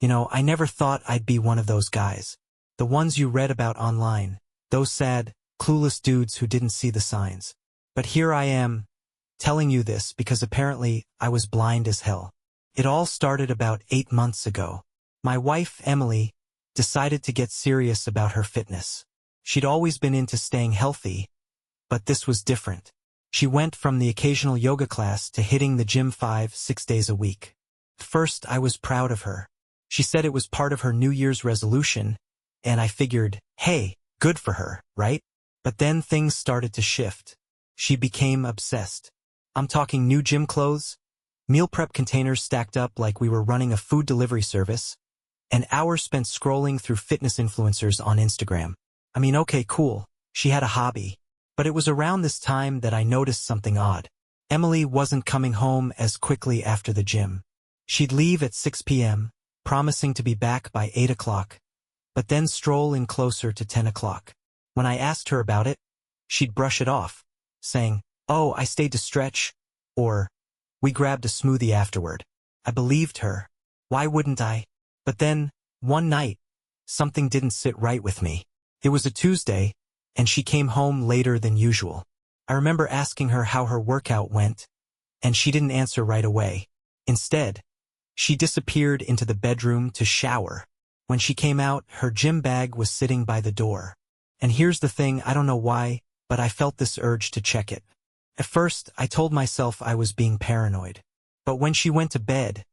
I never thought I'd be one of those guys. The ones you read about online. Those sad, clueless dudes who didn't see the signs. But here I am, telling you this because apparently I was blind as hell. It all started about 8 months ago. My wife, Emily, decided to get serious about her fitness. She'd always been into staying healthy, but this was different. She went from the occasional yoga class to hitting the gym 5-6 days a week. First, I was proud of her. She said it was part of her New Year's resolution, and I figured, hey, good for her, right? But then things started to shift. She became obsessed. I'm talking new gym clothes, meal prep containers stacked up like we were running a food delivery service, and hours spent scrolling through fitness influencers on Instagram. Okay, cool. She had a hobby. But it was around this time that I noticed something odd. Emily wasn't coming home as quickly after the gym. She'd leave at 6 p.m., promising to be back by 8 o'clock, but then stroll in closer to 10 o'clock. When I asked her about it, she'd brush it off, saying, "Oh, I stayed to stretch," or, "We grabbed a smoothie afterward." I believed her. Why wouldn't I? But then, one night, something didn't sit right with me. It was a Tuesday, and she came home later than usual. I remember asking her how her workout went, and she didn't answer right away. Instead, she disappeared into the bedroom to shower. When she came out, her gym bag was sitting by the door. And here's the thing, I don't know why, but I felt this urge to check it. At first, I told myself I was being paranoid. But when she went to bed,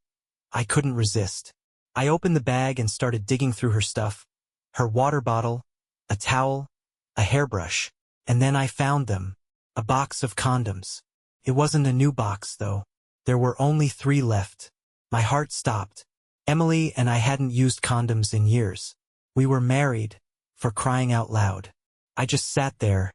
I couldn't resist. I opened the bag and started digging through her stuff, her water bottle, a towel, a hairbrush, and then I found them, a box of condoms. It wasn't a new box, though. There were only 3 left. My heart stopped. Emily and I hadn't used condoms in years. We were married, for crying out loud. I just sat there,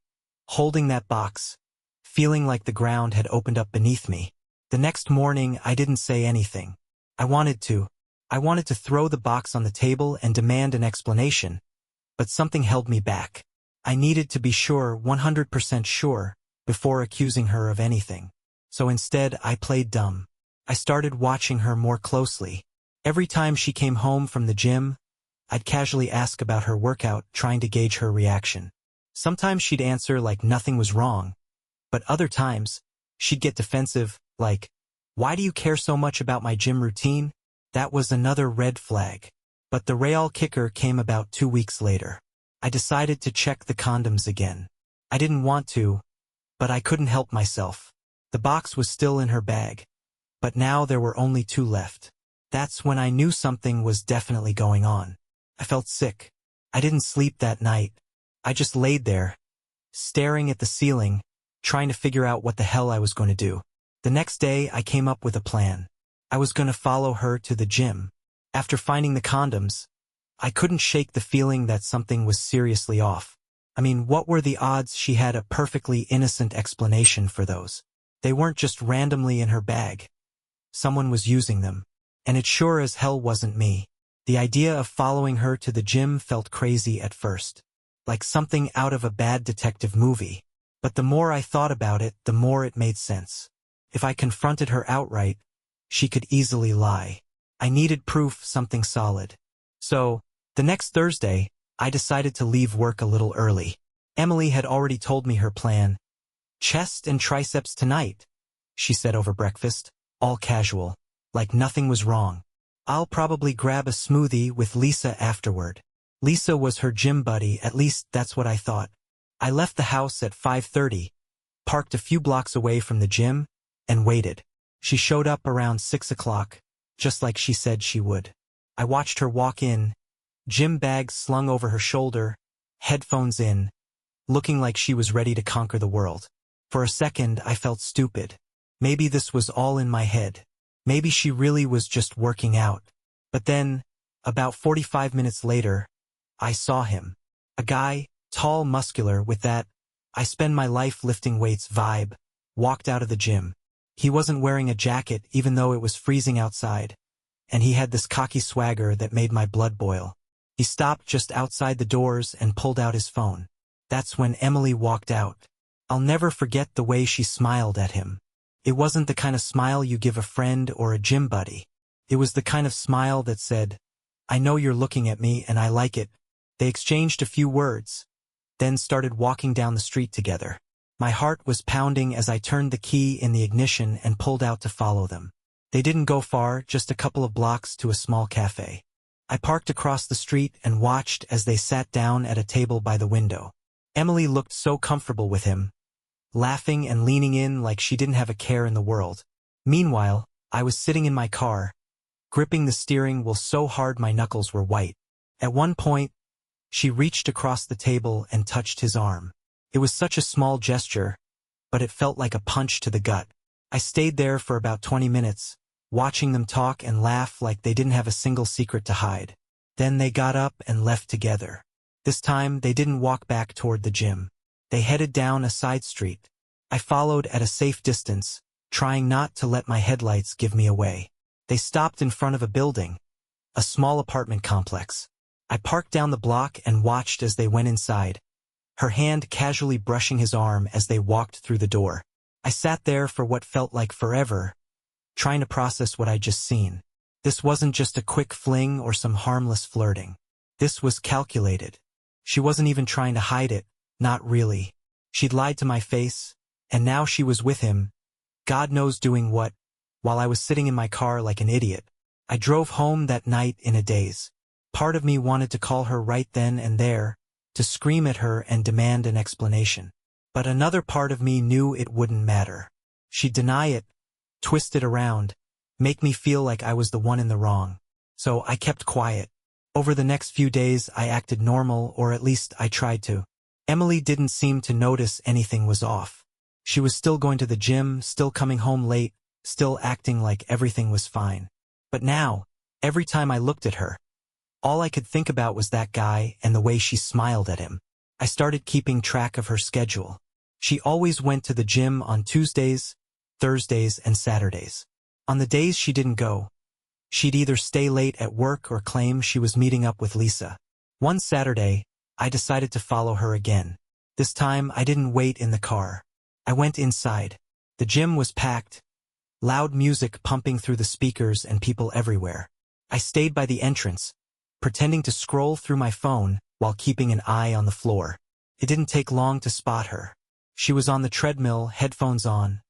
holding that box, feeling like the ground had opened up beneath me. The next morning, I didn't say anything. I wanted to. I wanted to throw the box on the table and demand an explanation, but something held me back. I needed to be sure, 100% sure, before accusing her of anything. So instead, I played dumb. I started watching her more closely. Every time she came home from the gym, I'd casually ask about her workout, trying to gauge her reaction. Sometimes she'd answer like nothing was wrong, but other times, she'd get defensive, like, "Why do you care so much about my gym routine?" That was another red flag. But the real kicker came about 2 weeks later. I decided to check the condoms again. I didn't want to, but I couldn't help myself. The box was still in her bag, but now there were only 2 left. That's when I knew something was definitely going on. I felt sick. I didn't sleep that night. I just laid there, staring at the ceiling, trying to figure out what the hell I was going to do. The next day, I came up with a plan. I was going to follow her to the gym. After finding the condoms, I couldn't shake the feeling that something was seriously off. What were the odds she had a perfectly innocent explanation for those? They weren't just randomly in her bag. Someone was using them. And it sure as hell wasn't me. The idea of following her to the gym felt crazy at first, like something out of a bad detective movie. But the more I thought about it, the more it made sense. If I confronted her outright, she could easily lie. I needed proof, something solid. So, the next Thursday, I decided to leave work a little early. Emily had already told me her plan. "Chest and triceps tonight," she said over breakfast, all casual, like nothing was wrong. "I'll probably grab a smoothie with Lisa afterward." Lisa was her gym buddy, at least that's what I thought. I left the house at 5:30, parked a few blocks away from the gym, and waited. She showed up around 6 o'clock, just like she said she would. I watched her walk in, gym bag slung over her shoulder, headphones in, looking like she was ready to conquer the world. For a second, I felt stupid. Maybe this was all in my head. Maybe she really was just working out. But then, about 45 minutes later, I saw him. A guy, tall, muscular, with that "I spend my life lifting weights" vibe, walked out of the gym. He wasn't wearing a jacket even though it was freezing outside, and he had this cocky swagger that made my blood boil. He stopped just outside the doors and pulled out his phone. That's when Emily walked out. I'll never forget the way she smiled at him. It wasn't the kind of smile you give a friend or a gym buddy. It was the kind of smile that said, I know you're looking at me and I like it. They exchanged a few words, then started walking down the street together. My heart was pounding as I turned the key in the ignition and pulled out to follow them. They didn't go far, just a couple of blocks to a small cafe. I parked across the street and watched as they sat down at a table by the window. Emily looked so comfortable with him, laughing and leaning in like she didn't have a care in the world. Meanwhile, I was sitting in my car, gripping the steering wheel so hard my knuckles were white. At one point, she reached across the table and touched his arm. It was such a small gesture, but it felt like a punch to the gut. I stayed there for about 20 minutes, watching them talk and laugh like they didn't have a single secret to hide. Then they got up and left together. This time, they didn't walk back toward the gym. They headed down a side street. I followed at a safe distance, trying not to let my headlights give me away. They stopped in front of a building, a small apartment complex. I parked down the block and watched as they went inside, her hand casually brushing his arm as they walked through the door. I sat there for what felt like forever, trying to process what I'd just seen. This wasn't just a quick fling or some harmless flirting. This was calculated. She wasn't even trying to hide it, not really. She'd lied to my face, and now she was with him, God knows doing what, while I was sitting in my car like an idiot. I drove home that night in a daze. Part of me wanted to call her right then and there, to scream at her and demand an explanation. But another part of me knew it wouldn't matter. She'd deny it, twist it around, make me feel like I was the one in the wrong. So I kept quiet. Over the next few days I acted normal, or at least I tried to. Emily didn't seem to notice anything was off. She was still going to the gym, still coming home late, still acting like everything was fine. But now, every time I looked at her, all I could think about was that guy and the way she smiled at him. I started keeping track of her schedule. She always went to the gym on Tuesdays, Thursdays, and Saturdays. On the days she didn't go, she'd either stay late at work or claim she was meeting up with Lisa. One Saturday, I decided to follow her again. This time, I didn't wait in the car. I went inside. The gym was packed, loud music pumping through the speakers and people everywhere. I stayed by the entrance, pretending to scroll through my phone while keeping an eye on the floor. It didn't take long to spot her. She was on the treadmill, headphones on,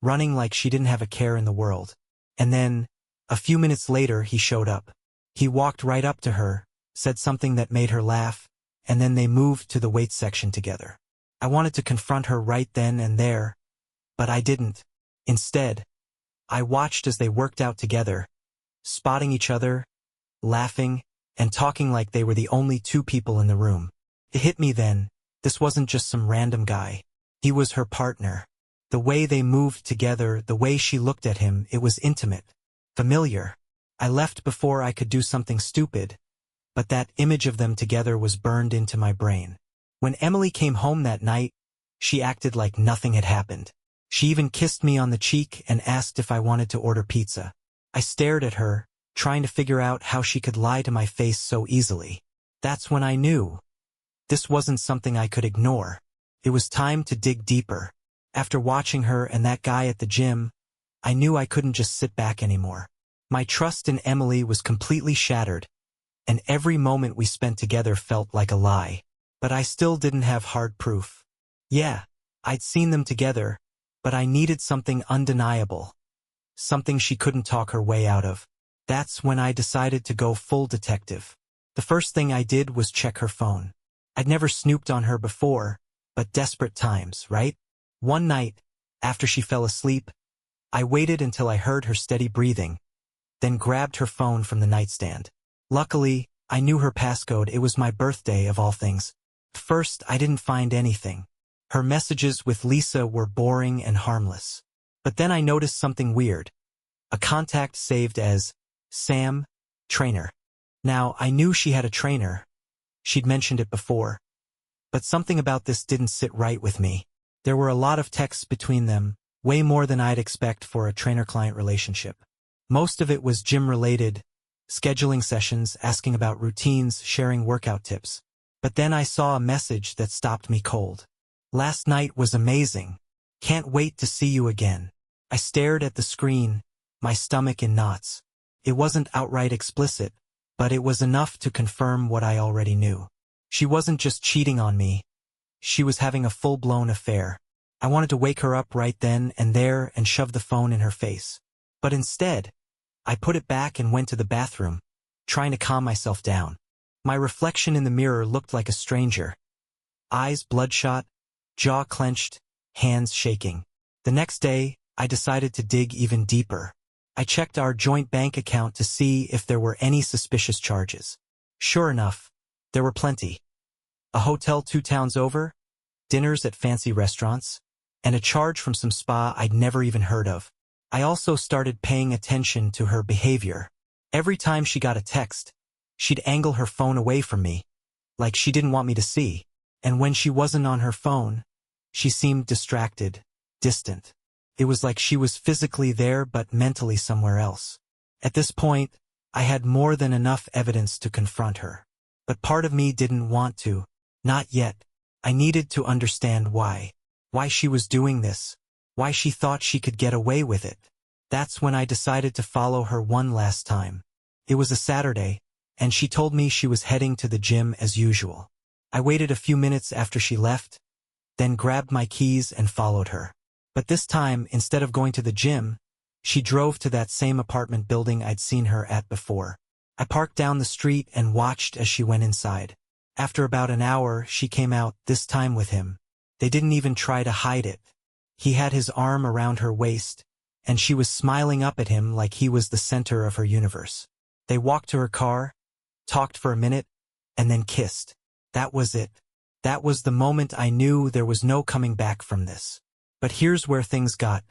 running like she didn't have a care in the world. And then, a few minutes later, he showed up. He walked right up to her, said something that made her laugh, and then they moved to the weights section together. I wanted to confront her right then and there, but I didn't. Instead, I watched as they worked out together, spotting each other, laughing, and talking like they were the only two people in the room. It hit me then, this wasn't just some random guy. He was her partner. The way they moved together, the way she looked at him, it was intimate, familiar. I left before I could do something stupid, but that image of them together was burned into my brain. When Emily came home that night, she acted like nothing had happened. She even kissed me on the cheek and asked if I wanted to order pizza. I stared at her, trying to figure out how she could lie to my face so easily. That's when I knew. This wasn't something I could ignore. It was time to dig deeper. After watching her and that guy at the gym, I knew I couldn't just sit back anymore. My trust in Emily was completely shattered, and every moment we spent together felt like a lie. But I still didn't have hard proof. Yeah, I'd seen them together, but I needed something undeniable. Something she couldn't talk her way out of. That's when I decided to go full detective. The first thing I did was check her phone. I'd never snooped on her before, but desperate times, right? One night, after she fell asleep, I waited until I heard her steady breathing, then grabbed her phone from the nightstand. Luckily, I knew her passcode. It was my birthday of all things. At first, I didn't find anything. Her messages with Lisa were boring and harmless. But then I noticed something weird. A contact saved as Sam, trainer. Now, I knew she had a trainer. She'd mentioned it before. But something about this didn't sit right with me. There were a lot of texts between them, way more than I'd expect for a trainer-client relationship. Most of it was gym-related, scheduling sessions, asking about routines, sharing workout tips. But then I saw a message that stopped me cold. Last night was amazing. Can't wait to see you again. I stared at the screen, my stomach in knots. It wasn't outright explicit, but it was enough to confirm what I already knew. She wasn't just cheating on me. She was having a full-blown affair. I wanted to wake her up right then and there and shove the phone in her face. But instead, I put it back and went to the bathroom, trying to calm myself down. My reflection in the mirror looked like a stranger. Eyes bloodshot, jaw clenched, hands shaking. The next day, I decided to dig even deeper. I checked our joint bank account to see if there were any suspicious charges. Sure enough, there were plenty. A hotel 2 towns over, dinners at fancy restaurants, and a charge from some spa I'd never even heard of. I also started paying attention to her behavior. Every time she got a text, she'd angle her phone away from me, like she didn't want me to see. And when she wasn't on her phone, she seemed distracted, distant. It was like she was physically there but mentally somewhere else. At this point, I had more than enough evidence to confront her. But part of me didn't want to. Not yet. I needed to understand why. Why she was doing this. Why she thought she could get away with it. That's when I decided to follow her one last time. It was a Saturday, and she told me she was heading to the gym as usual. I waited a few minutes after she left, then grabbed my keys and followed her. But this time, instead of going to the gym, she drove to that same apartment building I'd seen her at before. I parked down the street and watched as she went inside. After about an hour, she came out, this time with him. They didn't even try to hide it. He had his arm around her waist, and she was smiling up at him like he was the center of her universe. They walked to her car, talked for a minute, and then kissed. That was it. That was the moment I knew there was no coming back from this. But here's where things got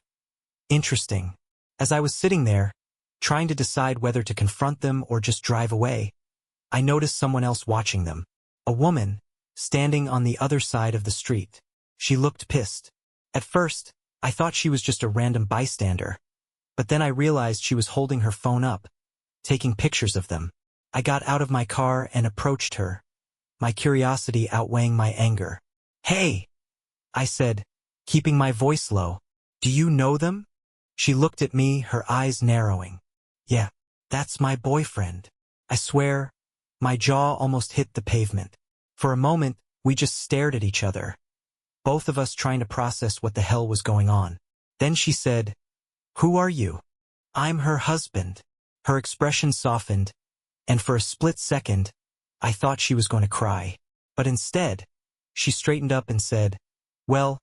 interesting. As I was sitting there, trying to decide whether to confront them or just drive away, I noticed someone else watching them. A woman, standing on the other side of the street. She looked pissed. At first, I thought she was just a random bystander. But then I realized she was holding her phone up, taking pictures of them. I got out of my car and approached her, my curiosity outweighing my anger. "Hey," I said, keeping my voice low. "Do you know them?" She looked at me, her eyes narrowing. "Yeah, that's my boyfriend." I swear, my jaw almost hit the pavement. For a moment, we just stared at each other, both of us trying to process what the hell was going on. Then she said, "Who are you?" "I'm her husband." Her expression softened, and for a split second, I thought she was going to cry. But instead, she straightened up and said, "Well,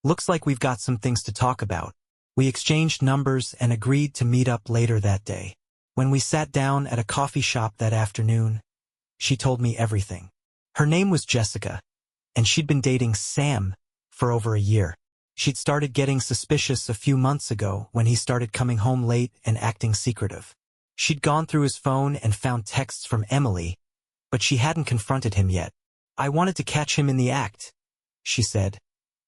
looks like we've got some things to talk about." We exchanged numbers and agreed to meet up later that day. When we sat down at a coffee shop that afternoon, she told me everything. Her name was Jessica, and she'd been dating Sam for over a year. She'd started getting suspicious a few months ago when he started coming home late and acting secretive. She'd gone through his phone and found texts from Emily, but she hadn't confronted him yet. "I wanted to catch him in the act," she said.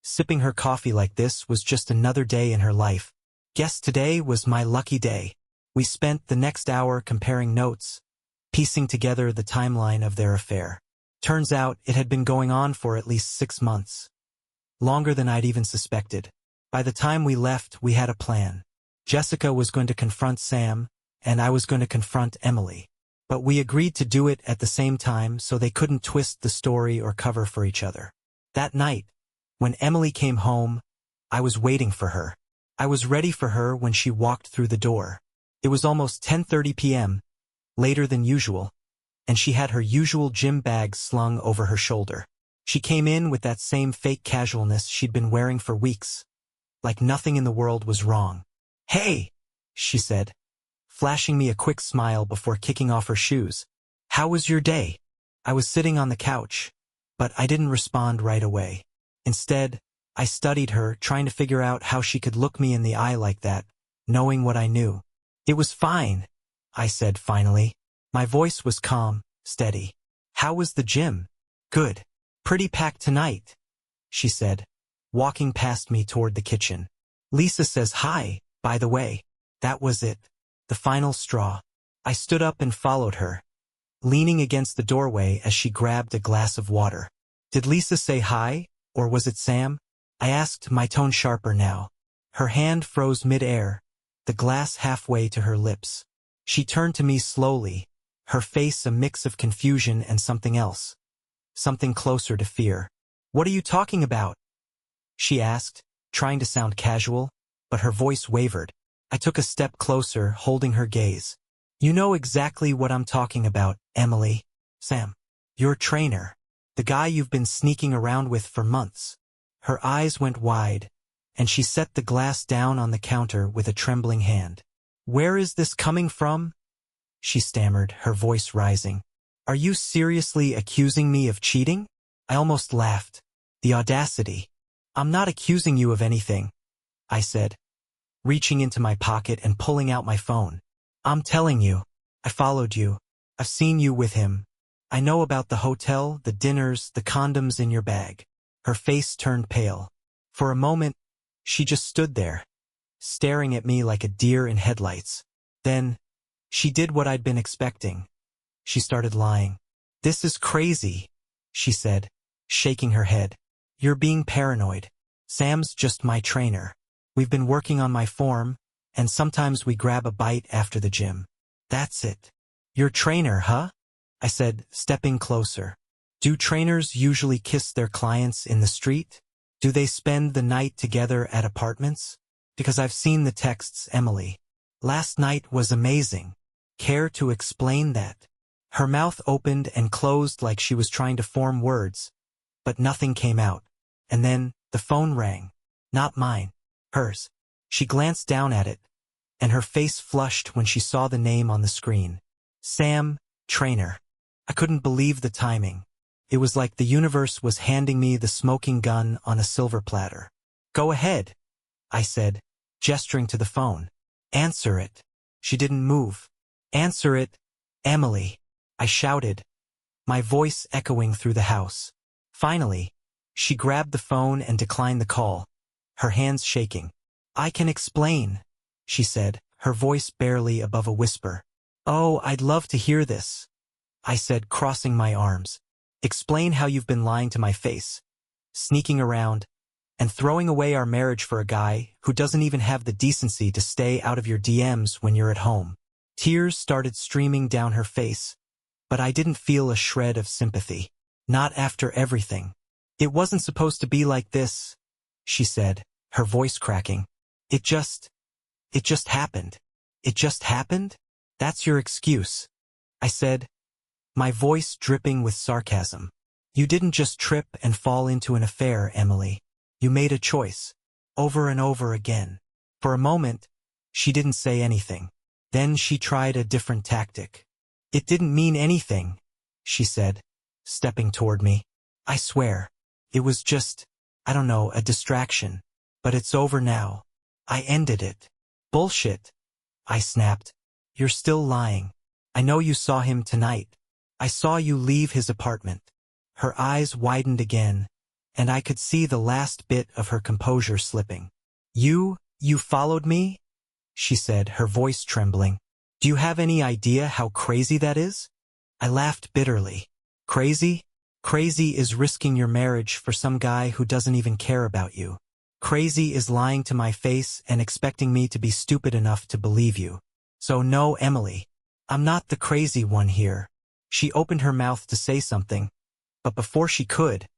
Sipping her coffee like this was just another day in her life. Guess today was my lucky day. We spent the next hour comparing notes, piecing together the timeline of their affair. Turns out it had been going on for at least 6 months. Longer than I'd even suspected. By the time we left, we had a plan. Jessica was going to confront Sam, and I was going to confront Emily. But we agreed to do it at the same time so they couldn't twist the story or cover for each other. That night, when Emily came home, I was waiting for her. I was ready for her when she walked through the door. It was almost 10:30 p.m., later than usual, and she had her usual gym bag slung over her shoulder. She came in with that same fake casualness she'd been wearing for weeks, like nothing in the world was wrong. "Hey," she said, flashing me a quick smile before kicking off her shoes. "How was your day?" I was sitting on the couch, but I didn't respond right away. Instead, I studied her, trying to figure out how she could look me in the eye like that, knowing what I knew. "It was fine," I said finally. My voice was calm, steady. "How was the gym?" "Good. Pretty packed tonight," she said, walking past me toward the kitchen. "Lisa says hi, by the way." That was it. The final straw. I stood up and followed her, leaning against the doorway as she grabbed a glass of water. "Did Lisa say hi, or was it Sam?" I asked, my tone sharper now. Her hand froze mid-air, the glass halfway to her lips. She turned to me slowly, her face a mix of confusion and something else. Something closer to fear. "What are you talking about?" she asked, trying to sound casual, but her voice wavered. I took a step closer, holding her gaze. "You know exactly what I'm talking about, Emily. Sam. Your trainer. The guy you've been sneaking around with for months." Her eyes went wide, and she set the glass down on the counter with a trembling hand. "Where is this coming from?" she stammered, her voice rising. "Are you seriously accusing me of cheating?" I almost laughed. The audacity. "I'm not accusing you of anything," I said, reaching into my pocket and pulling out my phone. "I'm telling you. I followed you. I've seen you with him. I know about the hotel, the dinners, the condoms in your bag." Her face turned pale. For a moment, she just stood there, staring at me like a deer in headlights. Then, she did what I'd been expecting. She started lying. "This is crazy," she said, shaking her head. "You're being paranoid. Sam's just my trainer. We've been working on my form, and sometimes we grab a bite after the gym. That's it." "Your trainer, huh?" I said, stepping closer. "Do trainers usually kiss their clients in the street? Do they spend the night together at apartments? Because I've seen the texts, Emily. Last night was amazing. Care to explain that?" Her mouth opened and closed like she was trying to form words, but nothing came out. And then, the phone rang. Not mine. Hers. She glanced down at it, and her face flushed when she saw the name on the screen. Sam, trainer. I couldn't believe the timing. It was like the universe was handing me the smoking gun on a silver platter. "Go ahead," I said, gesturing to the phone. "Answer it." She didn't move. "Answer it, Emily," I shouted, my voice echoing through the house. Finally, she grabbed the phone and declined the call, her hands shaking. "I can explain," she said, her voice barely above a whisper. "Oh, I'd love to hear this," I said, crossing my arms. "Explain how you've been lying to my face, sneaking around, and throwing away our marriage for a guy who doesn't even have the decency to stay out of your DMs when you're at home." Tears started streaming down her face, but I didn't feel a shred of sympathy. Not after everything. "It wasn't supposed to be like this," she said, her voice cracking. It just happened. It just happened? That's your excuse," I said, my voice dripping with sarcasm. "You didn't just trip and fall into an affair, Emily. You made a choice. Over and over again." For a moment, she didn't say anything. Then she tried a different tactic. "It didn't mean anything," she said, stepping toward me. "I swear. It was just, I don't know, a distraction. But it's over now. I ended it." "Bullshit," I snapped. "You're still lying. I know you saw him tonight. I saw you leave his apartment." Her eyes widened again, and I could see the last bit of her composure slipping. You followed me?" she said, her voice trembling. "Do you have any idea how crazy that is?" I laughed bitterly. "Crazy? Crazy is risking your marriage for some guy who doesn't even care about you. Crazy is lying to my face and expecting me to be stupid enough to believe you. So no, Emily. I'm not the crazy one here." She opened her mouth to say something, but before she could,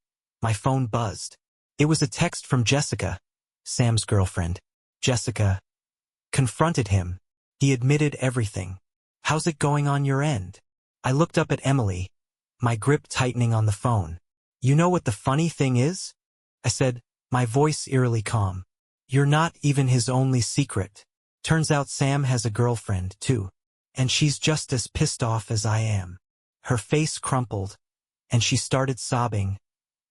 my phone buzzed. It was a text from Jessica, Sam's girlfriend. Jessica confronted him. He admitted everything. "How's it going on your end?" I looked up at Emily, my grip tightening on the phone. "You know what the funny thing is?" I said, my voice eerily calm. "You're not even his only secret. Turns out Sam has a girlfriend, too. And she's just as pissed off as I am." Her face crumpled, and she started sobbing,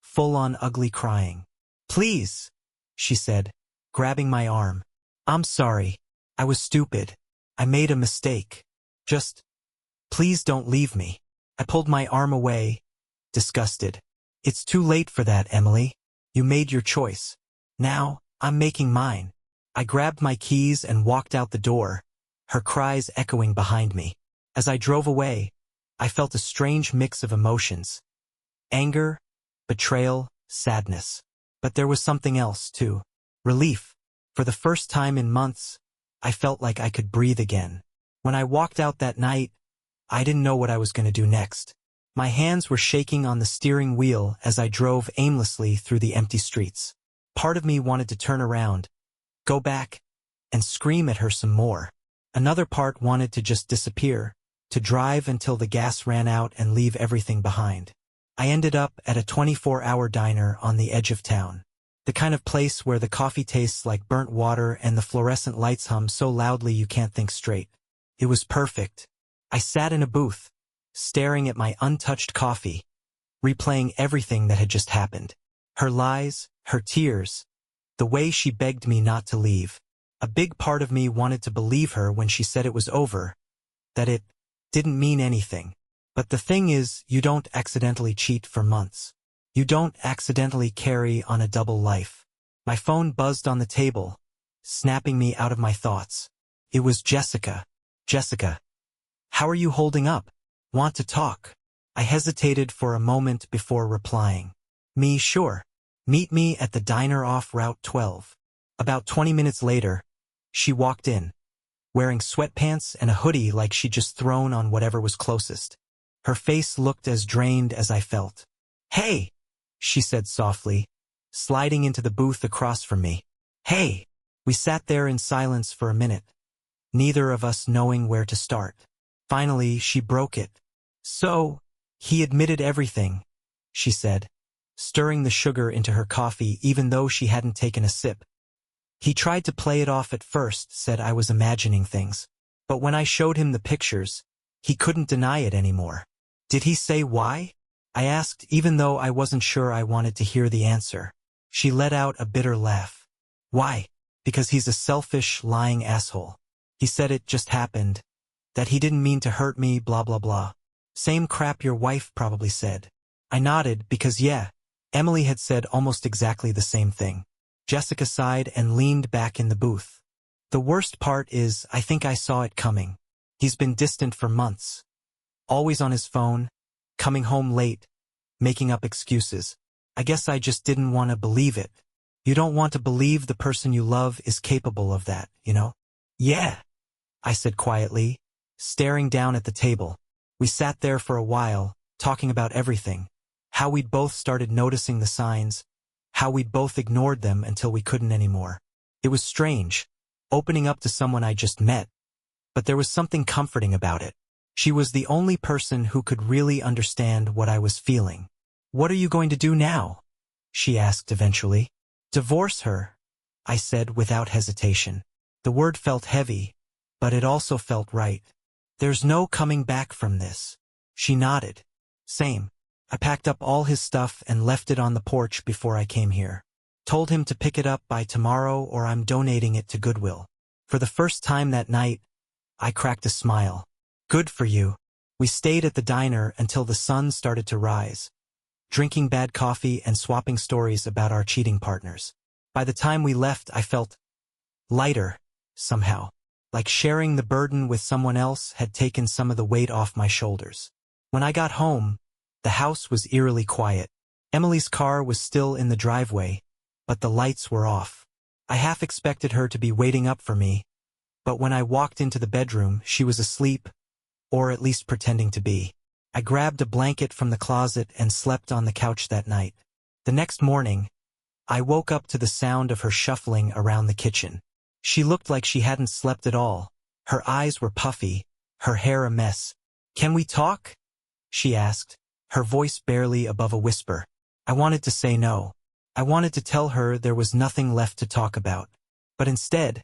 full-on ugly crying. "Please," she said, grabbing my arm. "I'm sorry. I was stupid. I made a mistake. Just, please don't leave me." I pulled my arm away, disgusted. "It's too late for that, Emily. You made your choice. Now, I'm making mine." I grabbed my keys and walked out the door, her cries echoing behind me. As I drove away, I felt a strange mix of emotions. Anger, betrayal, sadness. But there was something else, too. Relief. For the first time in months, I felt like I could breathe again. When I walked out that night, I didn't know what I was going to do next. My hands were shaking on the steering wheel as I drove aimlessly through the empty streets. Part of me wanted to turn around, go back, and scream at her some more. Another part wanted to just disappear, to drive until the gas ran out and leave everything behind. I ended up at a 24-hour diner on the edge of town. The kind of place where the coffee tastes like burnt water and the fluorescent lights hum so loudly you can't think straight. It was perfect. I sat in a booth, staring at my untouched coffee, replaying everything that had just happened. Her lies, her tears, the way she begged me not to leave. A big part of me wanted to believe her when she said it was over, that it didn't mean anything. But the thing is, you don't accidentally cheat for months. You don't accidentally carry on a double life. My phone buzzed on the table, snapping me out of my thoughts. It was Jessica. Jessica. How are you holding up? Want to talk? I hesitated for a moment before replying. Me, sure. Meet me at the diner off Route 12. About 20 minutes later, she walked in, wearing sweatpants and a hoodie like she'd just thrown on whatever was closest. Her face looked as drained as I felt. Hey, she said softly, sliding into the booth across from me. Hey. We sat there in silence for a minute, neither of us knowing where to start. Finally, she broke it. So, he admitted everything, she said, stirring the sugar into her coffee even though she hadn't taken a sip. He tried to play it off at first, said I was imagining things. But when I showed him the pictures, he couldn't deny it anymore. Did he say why? I asked, even though I wasn't sure I wanted to hear the answer. She let out a bitter laugh. Why? Because he's a selfish, lying asshole. He said it just happened, that he didn't mean to hurt me, blah blah blah. Same crap your wife probably said. I nodded because yeah, Emily had said almost exactly the same thing. Jessica sighed and leaned back in the booth. The worst part is, I think I saw it coming. He's been distant for months. Always on his phone, coming home late, making up excuses. I guess I just didn't want to believe it. You don't want to believe the person you love is capable of that, you know? Yeah, I said quietly, staring down at the table. We sat there for a while, talking about everything. How we'd both started noticing the signs, how we'd both ignored them until we couldn't anymore. It was strange, opening up to someone I just met, but there was something comforting about it. She was the only person who could really understand what I was feeling. What are you going to do now? She asked eventually. Divorce her, I said without hesitation. The word felt heavy, but it also felt right. There's no coming back from this. She nodded. Same. I packed up all his stuff and left it on the porch before I came here. Told him to pick it up by tomorrow or I'm donating it to Goodwill. For the first time that night, I cracked a smile. Good for you. We stayed at the diner until the sun started to rise, drinking bad coffee and swapping stories about our cheating partners. By the time we left, I felt lighter, somehow, like sharing the burden with someone else had taken some of the weight off my shoulders. When I got home, the house was eerily quiet. Emily's car was still in the driveway, but the lights were off. I half expected her to be waiting up for me, but when I walked into the bedroom, she was asleep, or at least pretending to be. I grabbed a blanket from the closet and slept on the couch that night. The next morning, I woke up to the sound of her shuffling around the kitchen. She looked like she hadn't slept at all. Her eyes were puffy, her hair a mess. Can we talk? She asked, her voice barely above a whisper. I wanted to say no. I wanted to tell her there was nothing left to talk about. But instead,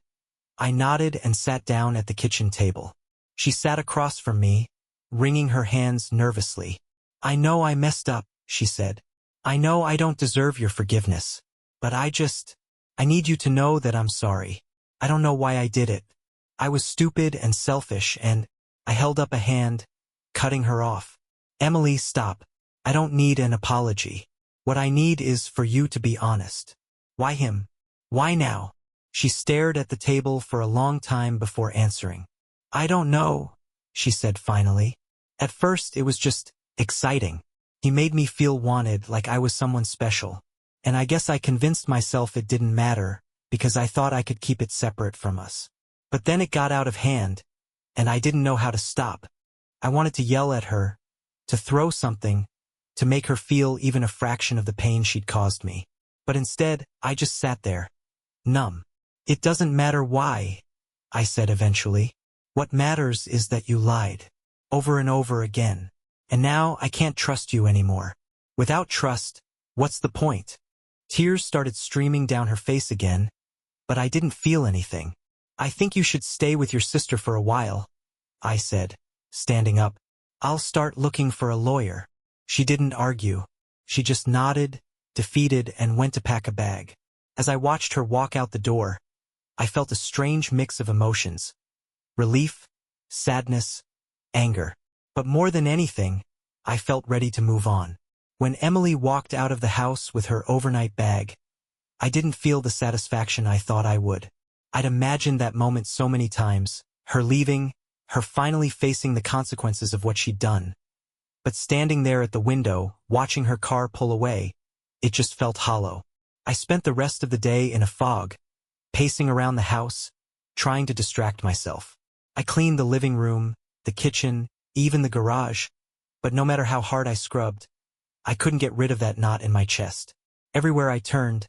I nodded and sat down at the kitchen table. She sat across from me, wringing her hands nervously. I know I messed up, she said. I know I don't deserve your forgiveness. But I need you to know that I'm sorry. I don't know why I did it. I was stupid and selfish and I held up a hand, cutting her off. Emily, stop. I don't need an apology. What I need is for you to be honest. Why him? Why now? She stared at the table for a long time before answering. I don't know, she said finally. At first it was just exciting. He made me feel wanted, like I was someone special. And I guess I convinced myself it didn't matter, because I thought I could keep it separate from us. But then it got out of hand, and I didn't know how to stop. I wanted to yell at her, to throw something, to make her feel even a fraction of the pain she'd caused me. But instead, I just sat there, numb. It doesn't matter why, I said eventually. What matters is that you lied. Over and over again. And now I can't trust you anymore. Without trust, what's the point? Tears started streaming down her face again, but I didn't feel anything. I think you should stay with your sister for a while, I said, standing up. I'll start looking for a lawyer. She didn't argue. She just nodded, defeated, and went to pack a bag. As I watched her walk out the door, I felt a strange mix of emotions. Relief, sadness, anger. But more than anything, I felt ready to move on. When Emily walked out of the house with her overnight bag, I didn't feel the satisfaction I thought I would. I'd imagined that moment so many times, her leaving, her finally facing the consequences of what she'd done. But standing there at the window, watching her car pull away, it just felt hollow. I spent the rest of the day in a fog, pacing around the house, trying to distract myself. I cleaned the living room, the kitchen, even the garage, but no matter how hard I scrubbed, I couldn't get rid of that knot in my chest. Everywhere I turned,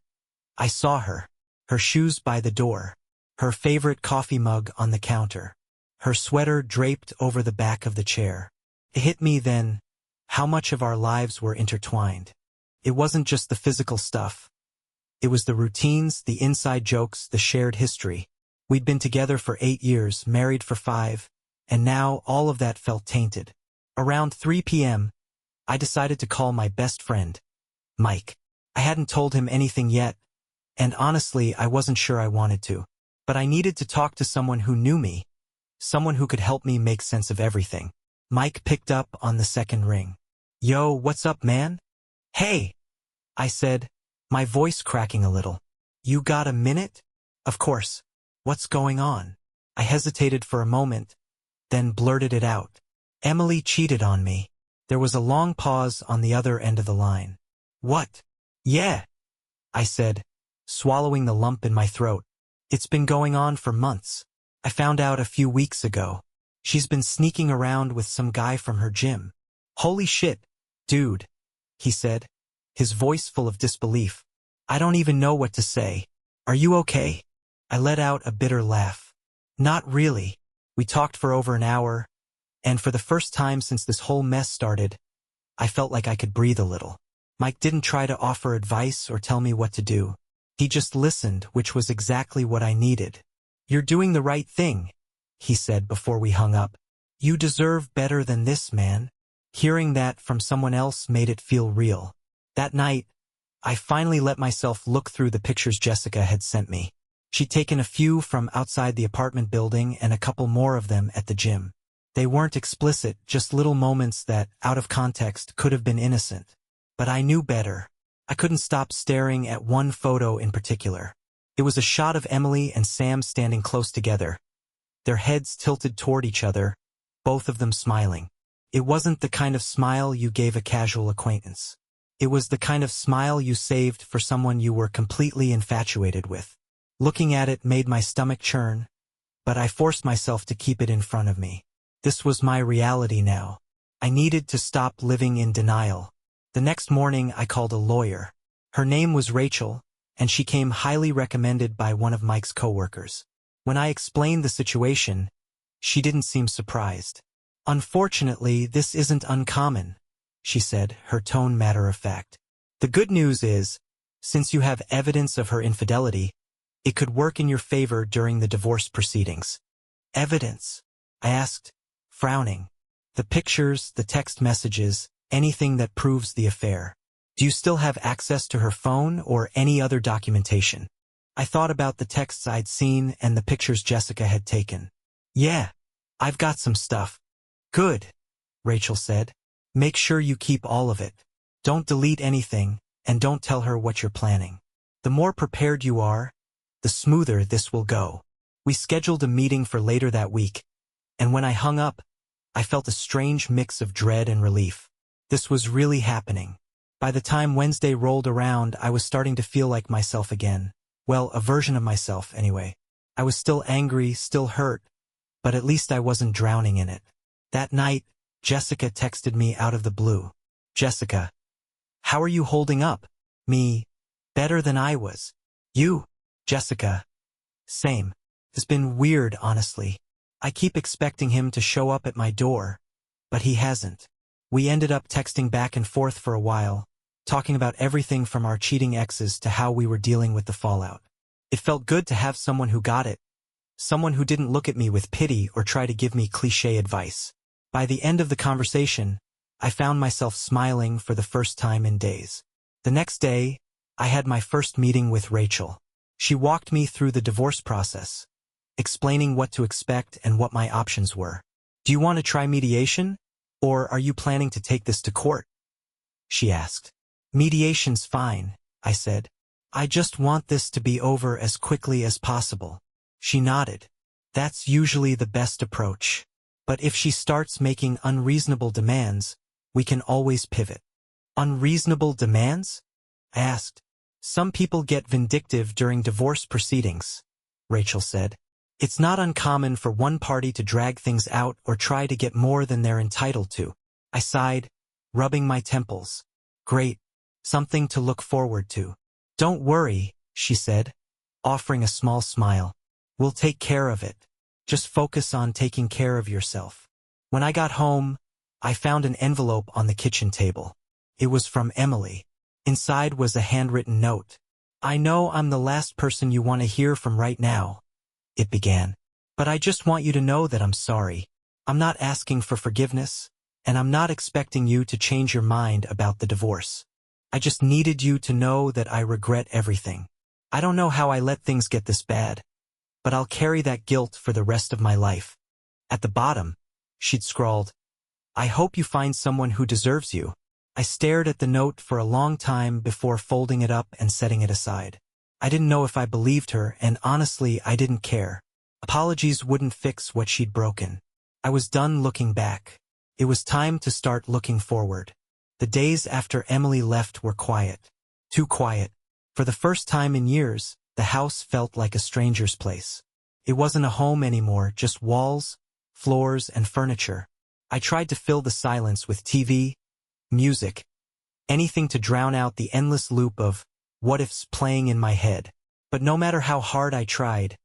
I saw her, her shoes by the door, her favorite coffee mug on the counter, her sweater draped over the back of the chair. It hit me then how much of our lives were intertwined. It wasn't just the physical stuff. It was the routines, the inside jokes, the shared history. We'd been together for 8 years, married for 5, and now all of that felt tainted. Around 3 p.m., I decided to call my best friend, Mike. I hadn't told him anything yet, and honestly, I wasn't sure I wanted to. But I needed to talk to someone who knew me, someone who could help me make sense of everything. Mike picked up on the second ring. Yo, what's up, man? Hey, I said, my voice cracking a little. You got a minute? Of course. What's going on? I hesitated for a moment, then blurted it out. Emily cheated on me. There was a long pause on the other end of the line. What? Yeah, I said, swallowing the lump in my throat. It's been going on for months. I found out a few weeks ago. She's been sneaking around with some guy from her gym. Holy shit, dude, he said, his voice full of disbelief. I don't even know what to say. Are you okay? I let out a bitter laugh. Not really. We talked for over an hour, and for the first time since this whole mess started, I felt like I could breathe a little. Mike didn't try to offer advice or tell me what to do. He just listened, which was exactly what I needed. You're doing the right thing, he said before we hung up. You deserve better than this, man. Hearing that from someone else made it feel real. That night, I finally let myself look through the pictures Jessica had sent me. She'd taken a few from outside the apartment building and a couple more of them at the gym. They weren't explicit, just little moments that, out of context, could have been innocent. But I knew better. I couldn't stop staring at one photo in particular. It was a shot of Emily and Sam standing close together, their heads tilted toward each other, both of them smiling. It wasn't the kind of smile you gave a casual acquaintance. It was the kind of smile you saved for someone you were completely infatuated with. Looking at it made my stomach churn, but I forced myself to keep it in front of me. This was my reality now. I needed to stop living in denial. The next morning I called a lawyer. Her name was Rachel, and she came highly recommended by one of Mike's coworkers. When I explained the situation, she didn't seem surprised. Unfortunately, this isn't uncommon, she said, her tone matter-of-fact. The good news is, since you have evidence of her infidelity, it could work in your favor during the divorce proceedings. Evidence? I asked, frowning. The pictures, the text messages, anything that proves the affair. Do you still have access to her phone or any other documentation? I thought about the texts I'd seen and the pictures Jessica had taken. Yeah, I've got some stuff. Good, Rachel said. Make sure you keep all of it. Don't delete anything, and don't tell her what you're planning. The more prepared you are, the smoother this will go. We scheduled a meeting for later that week, and when I hung up, I felt a strange mix of dread and relief. This was really happening. By the time Wednesday rolled around, I was starting to feel like myself again. Well, a version of myself, anyway. I was still angry, still hurt, but at least I wasn't drowning in it. That night, Jessica texted me out of the blue. Jessica, how are you holding up? Me, better than I was. You, Jessica, same. It's been weird, honestly. I keep expecting him to show up at my door, but he hasn't. We ended up texting back and forth for a while, talking about everything from our cheating exes to how we were dealing with the fallout. It felt good to have someone who got it, someone who didn't look at me with pity or try to give me cliché advice. By the end of the conversation, I found myself smiling for the first time in days. The next day, I had my first meeting with Rachel. She walked me through the divorce process, explaining what to expect and what my options were. Do you want to try mediation? Or are you planning to take this to court? She asked. Mediation's fine, I said. I just want this to be over as quickly as possible. She nodded. That's usually the best approach. But if she starts making unreasonable demands, we can always pivot. Unreasonable demands? I asked. Some people get vindictive during divorce proceedings, Rachel said. It's not uncommon for one party to drag things out or try to get more than they're entitled to. I sighed, rubbing my temples. Great. Something to look forward to. Don't worry, she said, offering a small smile. We'll take care of it. Just focus on taking care of yourself. When I got home, I found an envelope on the kitchen table. It was from Emily. Inside was a handwritten note. I know I'm the last person you want to hear from right now, it began. But I just want you to know that I'm sorry. I'm not asking for forgiveness, and I'm not expecting you to change your mind about the divorce. I just needed you to know that I regret everything. I don't know how I let things get this bad, but I'll carry that guilt for the rest of my life. At the bottom, she'd scrawled, I hope you find someone who deserves you. I stared at the note for a long time before folding it up and setting it aside. I didn't know if I believed her, and honestly, I didn't care. Apologies wouldn't fix what she'd broken. I was done looking back. It was time to start looking forward. The days after Emily left were quiet. Too quiet. For the first time in years, the house felt like a stranger's place. It wasn't a home anymore, just walls, floors, and furniture. I tried to fill the silence with TV, music, anything to drown out the endless loop of what-ifs playing in my head. But no matter how hard I tried,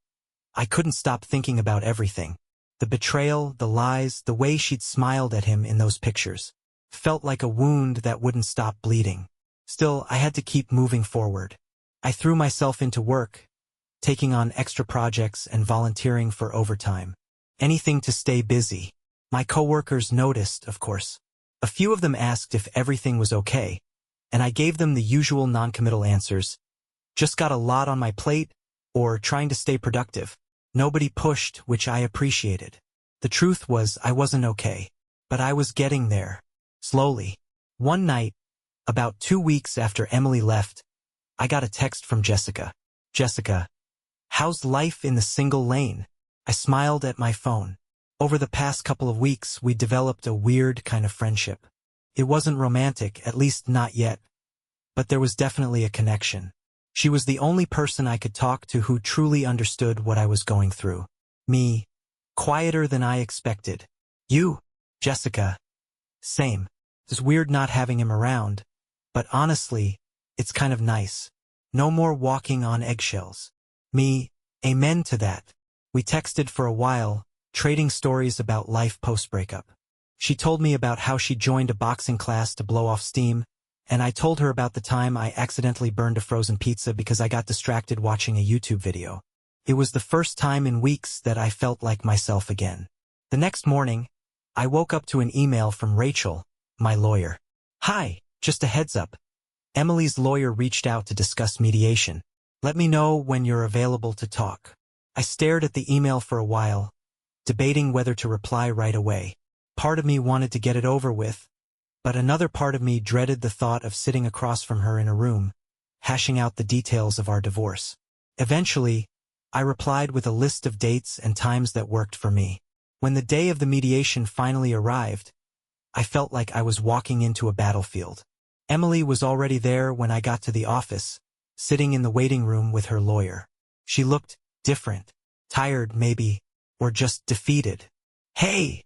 I couldn't stop thinking about everything. The betrayal, the lies, the way she'd smiled at him in those pictures. Felt like a wound that wouldn't stop bleeding. Still, I had to keep moving forward. I threw myself into work, taking on extra projects and volunteering for overtime. Anything to stay busy. My coworkers noticed, of course. A few of them asked if everything was okay, and I gave them the usual non-committal answers. Just got a lot on my plate, or trying to stay productive. Nobody pushed, which I appreciated. The truth was I wasn't okay, but I was getting there. Slowly. One night, about 2 weeks after Emily left, I got a text from Jessica. Jessica, how's life in the single lane? I smiled at my phone. Over the past couple of weeks, we developed a weird kind of friendship. It wasn't romantic, at least not yet, but there was definitely a connection. She was the only person I could talk to who truly understood what I was going through. Me, quieter than I expected. You, Jessica, same. It's weird not having him around, but honestly, it's kind of nice. No more walking on eggshells. Me, amen to that. We texted for a while, trading stories about life post-breakup. She told me about how she joined a boxing class to blow off steam, and I told her about the time I accidentally burned a frozen pizza because I got distracted watching a YouTube video. It was the first time in weeks that I felt like myself again. The next morning, I woke up to an email from Rachel, my lawyer. Hi, just a heads up. Emily's lawyer reached out to discuss mediation. Let me know when you're available to talk. I stared at the email for a while, debating whether to reply right away. Part of me wanted to get it over with, but another part of me dreaded the thought of sitting across from her in a room, hashing out the details of our divorce. Eventually, I replied with a list of dates and times that worked for me. When the day of the mediation finally arrived, I felt like I was walking into a battlefield. Emily was already there when I got to the office, sitting in the waiting room with her lawyer. She looked different, tired maybe, or just defeated. Hey,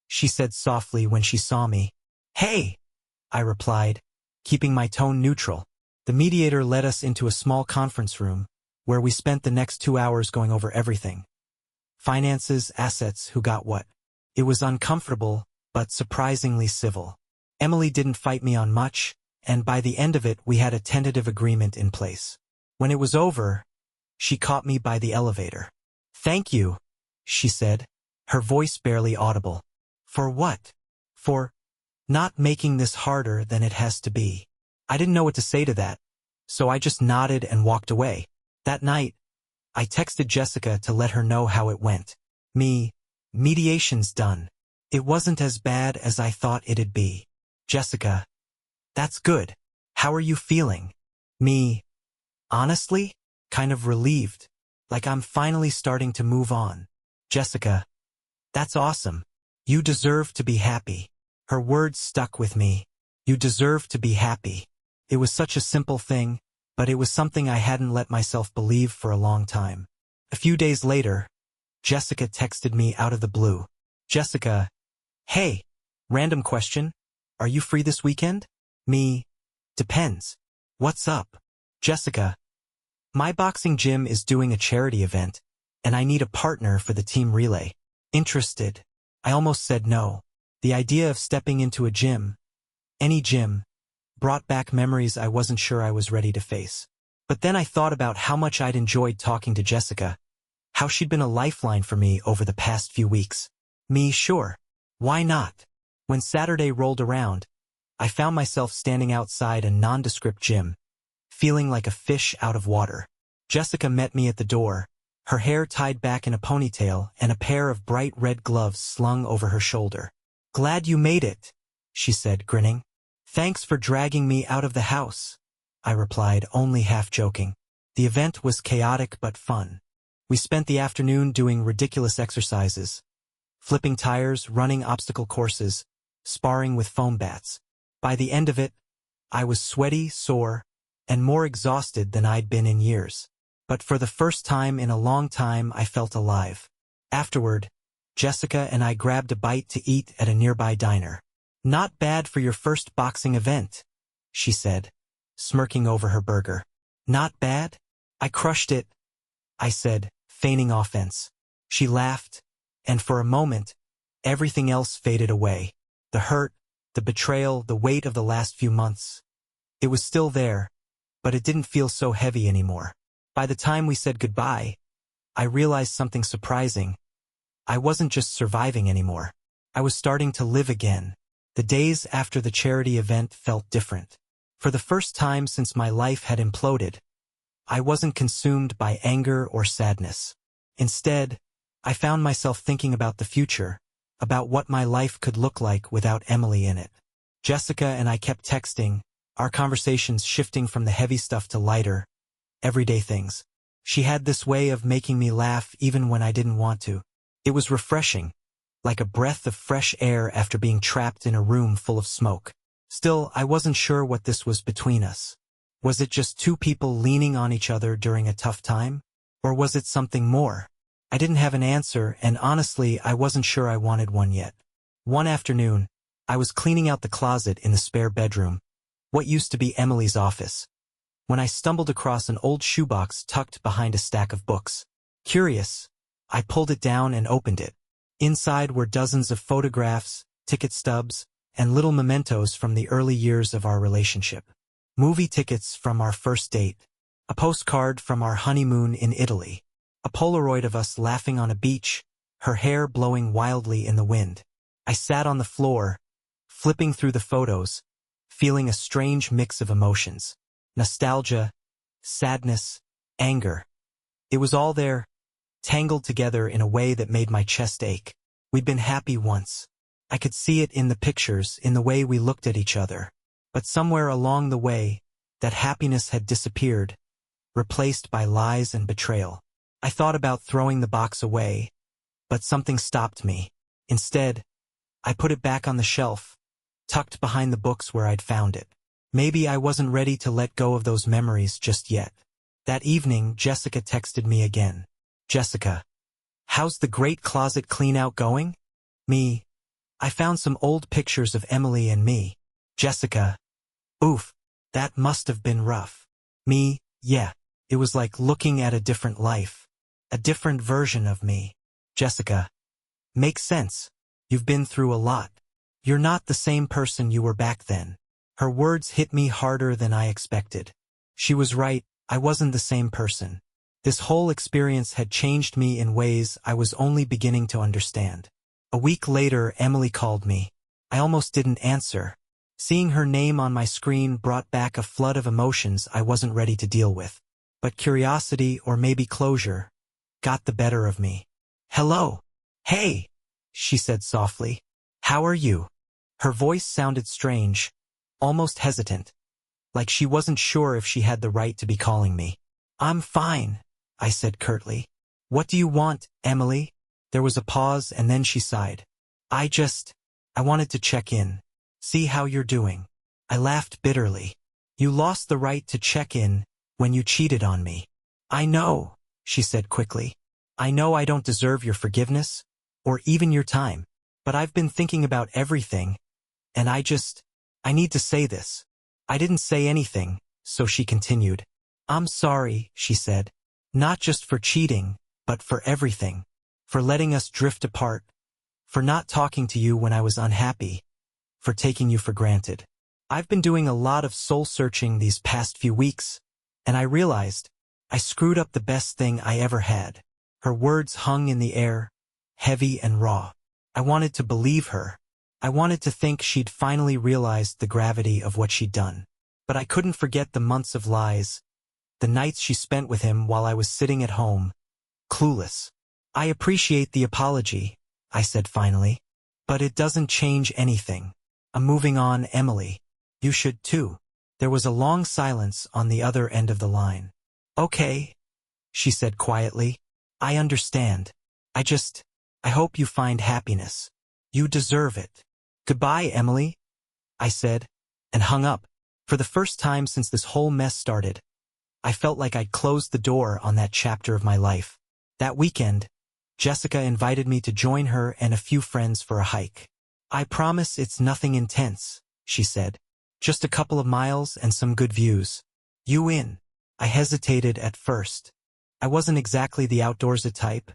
she said softly when she saw me. Hey, I replied, keeping my tone neutral. The mediator led us into a small conference room, where we spent the next 2 hours going over everything. Finances, assets, who got what. It was uncomfortable, but surprisingly civil. Emily didn't fight me on much, and by the end of it we had a tentative agreement in place. When it was over, she caught me by the elevator. "Thank you," she said, her voice barely audible. "For what?" "For not making this harder than it has to be." I didn't know what to say to that, so I just nodded and walked away. That night, I texted Jessica to let her know how it went. Mediation's done. It wasn't as bad as I thought it'd be. Jessica, that's good. How are you feeling? Honestly, kind of relieved. Like I'm finally starting to move on. Jessica, that's awesome. You deserve to be happy. Her words stuck with me. You deserve to be happy. It was such a simple thing, but it was something I hadn't let myself believe for a long time. A few days later, Jessica texted me out of the blue. "Jessica, hey, random question. Are you free this weekend?" Depends. What's up? Jessica, my boxing gym is doing a charity event, and I need a partner for the team relay. Interested? I almost said no. The idea of stepping into a gym, any gym, brought back memories I wasn't sure I was ready to face. But then I thought about how much I'd enjoyed talking to Jessica, how she'd been a lifeline for me over the past few weeks. Sure. Why not? When Saturday rolled around, I found myself standing outside a nondescript gym, feeling like a fish out of water. Jessica met me at the door, her hair tied back in a ponytail and a pair of bright red gloves slung over her shoulder. "Glad you made it," she said, grinning. "Thanks for dragging me out of the house," I replied, only half joking. The event was chaotic but fun. We spent the afternoon doing ridiculous exercises, flipping tires, running obstacle courses, sparring with foam bats. By the end of it, I was sweaty, sore, and more exhausted than I'd been in years. But for the first time in a long time, I felt alive. Afterward, Jessica and I grabbed a bite to eat at a nearby diner. "Not bad for your first boxing event," she said, smirking over her burger. "Not bad? I crushed it," I said, feigning offense. She laughed, and for a moment, everything else faded away. The hurt, the betrayal, the weight of the last few months. It was still there, but it didn't feel so heavy anymore. By the time we said goodbye, I realized something surprising. I wasn't just surviving anymore. I was starting to live again. The days after the charity event felt different. For the first time since my life had imploded, I wasn't consumed by anger or sadness. Instead, I found myself thinking about the future, about what my life could look like without Emily in it. Jessica and I kept texting, our conversations shifting from the heavy stuff to lighter, everyday things. She had this way of making me laugh even when I didn't want to. It was refreshing, like a breath of fresh air after being trapped in a room full of smoke. Still, I wasn't sure what this was between us. Was it just two people leaning on each other during a tough time? Or was it something more? I didn't have an answer, and honestly, I wasn't sure I wanted one yet. One afternoon, I was cleaning out the closet in the spare bedroom, what used to be Emily's office, when I stumbled across an old shoebox tucked behind a stack of books. Curious, I pulled it down and opened it. Inside were dozens of photographs, ticket stubs, and little mementos from the early years of our relationship. Movie tickets from our first date, a postcard from our honeymoon in Italy, a Polaroid of us laughing on a beach, her hair blowing wildly in the wind. I sat on the floor, flipping through the photos, feeling a strange mix of emotions. Nostalgia, sadness, anger. It was all there, tangled together in a way that made my chest ache. We'd been happy once. I could see it in the pictures, in the way we looked at each other. But somewhere along the way, that happiness had disappeared, replaced by lies and betrayal. I thought about throwing the box away, but something stopped me. Instead, I put it back on the shelf, tucked behind the books where I'd found it. Maybe I wasn't ready to let go of those memories just yet. That evening, Jessica texted me again. "Jessica, how's the great closet clean-out going?" I found some old pictures of Emily and me. Jessica. Oof. That must have been rough. Me, yeah. It was like looking at a different life. A different version of me. Jessica. Makes sense. You've been through a lot. You're not the same person you were back then. Her words hit me harder than I expected. She was right, I wasn't the same person. This whole experience had changed me in ways I was only beginning to understand. A week later, Emily called me. I almost didn't answer. Seeing her name on my screen brought back a flood of emotions I wasn't ready to deal with. But curiosity, or maybe closure, got the better of me. Hello. Hey, she said softly. How are you? Her voice sounded strange, almost hesitant, like she wasn't sure if she had the right to be calling me. I'm fine, I said curtly. What do you want, Emily? There was a pause and then she sighed. I wanted to check in, see how you're doing. I laughed bitterly. You lost the right to check in when you cheated on me. I know, she said quickly. I know I don't deserve your forgiveness, or even your time, but I've been thinking about everything, and I need to say this. I didn't say anything, so she continued. I'm sorry, she said. Not just for cheating, but for everything. For letting us drift apart. For not talking to you when I was unhappy. For taking you for granted. I've been doing a lot of soul-searching these past few weeks, and I realized I screwed up the best thing I ever had. Her words hung in the air, heavy and raw. I wanted to believe her. I wanted to think she'd finally realized the gravity of what she'd done. But I couldn't forget the months of lies, the nights she spent with him while I was sitting at home, clueless. I appreciate the apology, I said finally. But it doesn't change anything. I'm moving on, Emily. You should too. There was a long silence on the other end of the line. Okay, she said quietly. I understand. I hope you find happiness. You deserve it. Goodbye, Emily, I said, and hung up. For the first time since this whole mess started, I felt like I'd closed the door on that chapter of my life. That weekend, Jessica invited me to join her and a few friends for a hike. I promise it's nothing intense, she said. Just a couple of miles and some good views. You in? I hesitated at first. I wasn't exactly the outdoorsy type,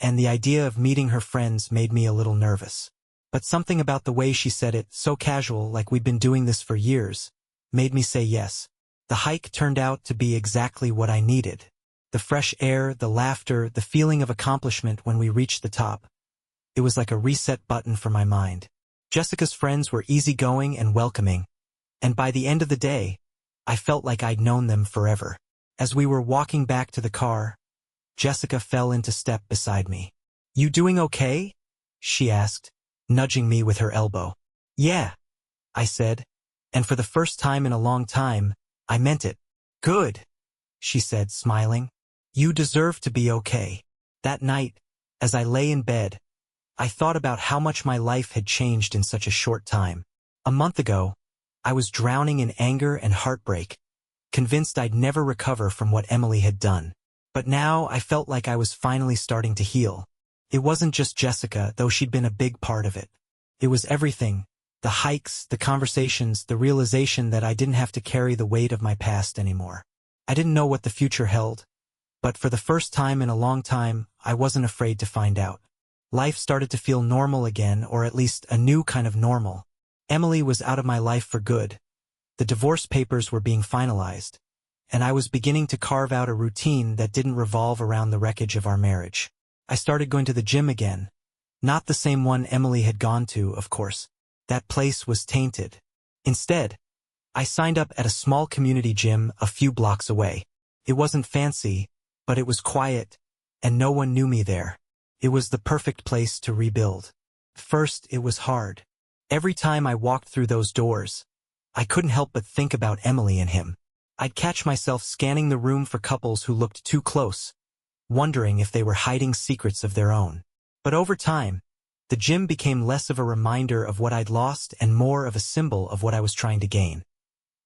and the idea of meeting her friends made me a little nervous. But something about the way she said it, so casual like we'd been doing this for years, made me say yes. The hike turned out to be exactly what I needed. The fresh air, the laughter, the feeling of accomplishment when we reached the top. It was like a reset button for my mind. Jessica's friends were easygoing and welcoming, and by the end of the day, I felt like I'd known them forever. As we were walking back to the car, Jessica fell into step beside me. You doing okay? She asked, nudging me with her elbow. Yeah, I said, and for the first time in a long time, I meant it. Good, she said, smiling. You deserve to be okay. That night, as I lay in bed, I thought about how much my life had changed in such a short time. A month ago, I was drowning in anger and heartbreak, convinced I'd never recover from what Emily had done. But now I felt like I was finally starting to heal. It wasn't just Jessica, though she'd been a big part of it. It was everything. The hikes, the conversations, the realization that I didn't have to carry the weight of my past anymore. I didn't know what the future held, but for the first time in a long time, I wasn't afraid to find out. Life started to feel normal again, or at least a new kind of normal. Emily was out of my life for good. The divorce papers were being finalized, and I was beginning to carve out a routine that didn't revolve around the wreckage of our marriage. I started going to the gym again. Not the same one Emily had gone to, of course. That place was tainted. Instead, I signed up at a small community gym a few blocks away. It wasn't fancy, but it was quiet, and no one knew me there. It was the perfect place to rebuild. First, it was hard. Every time I walked through those doors, I couldn't help but think about Emily and him. I'd catch myself scanning the room for couples who looked too close, wondering if they were hiding secrets of their own. But over time, the gym became less of a reminder of what I'd lost and more of a symbol of what I was trying to gain.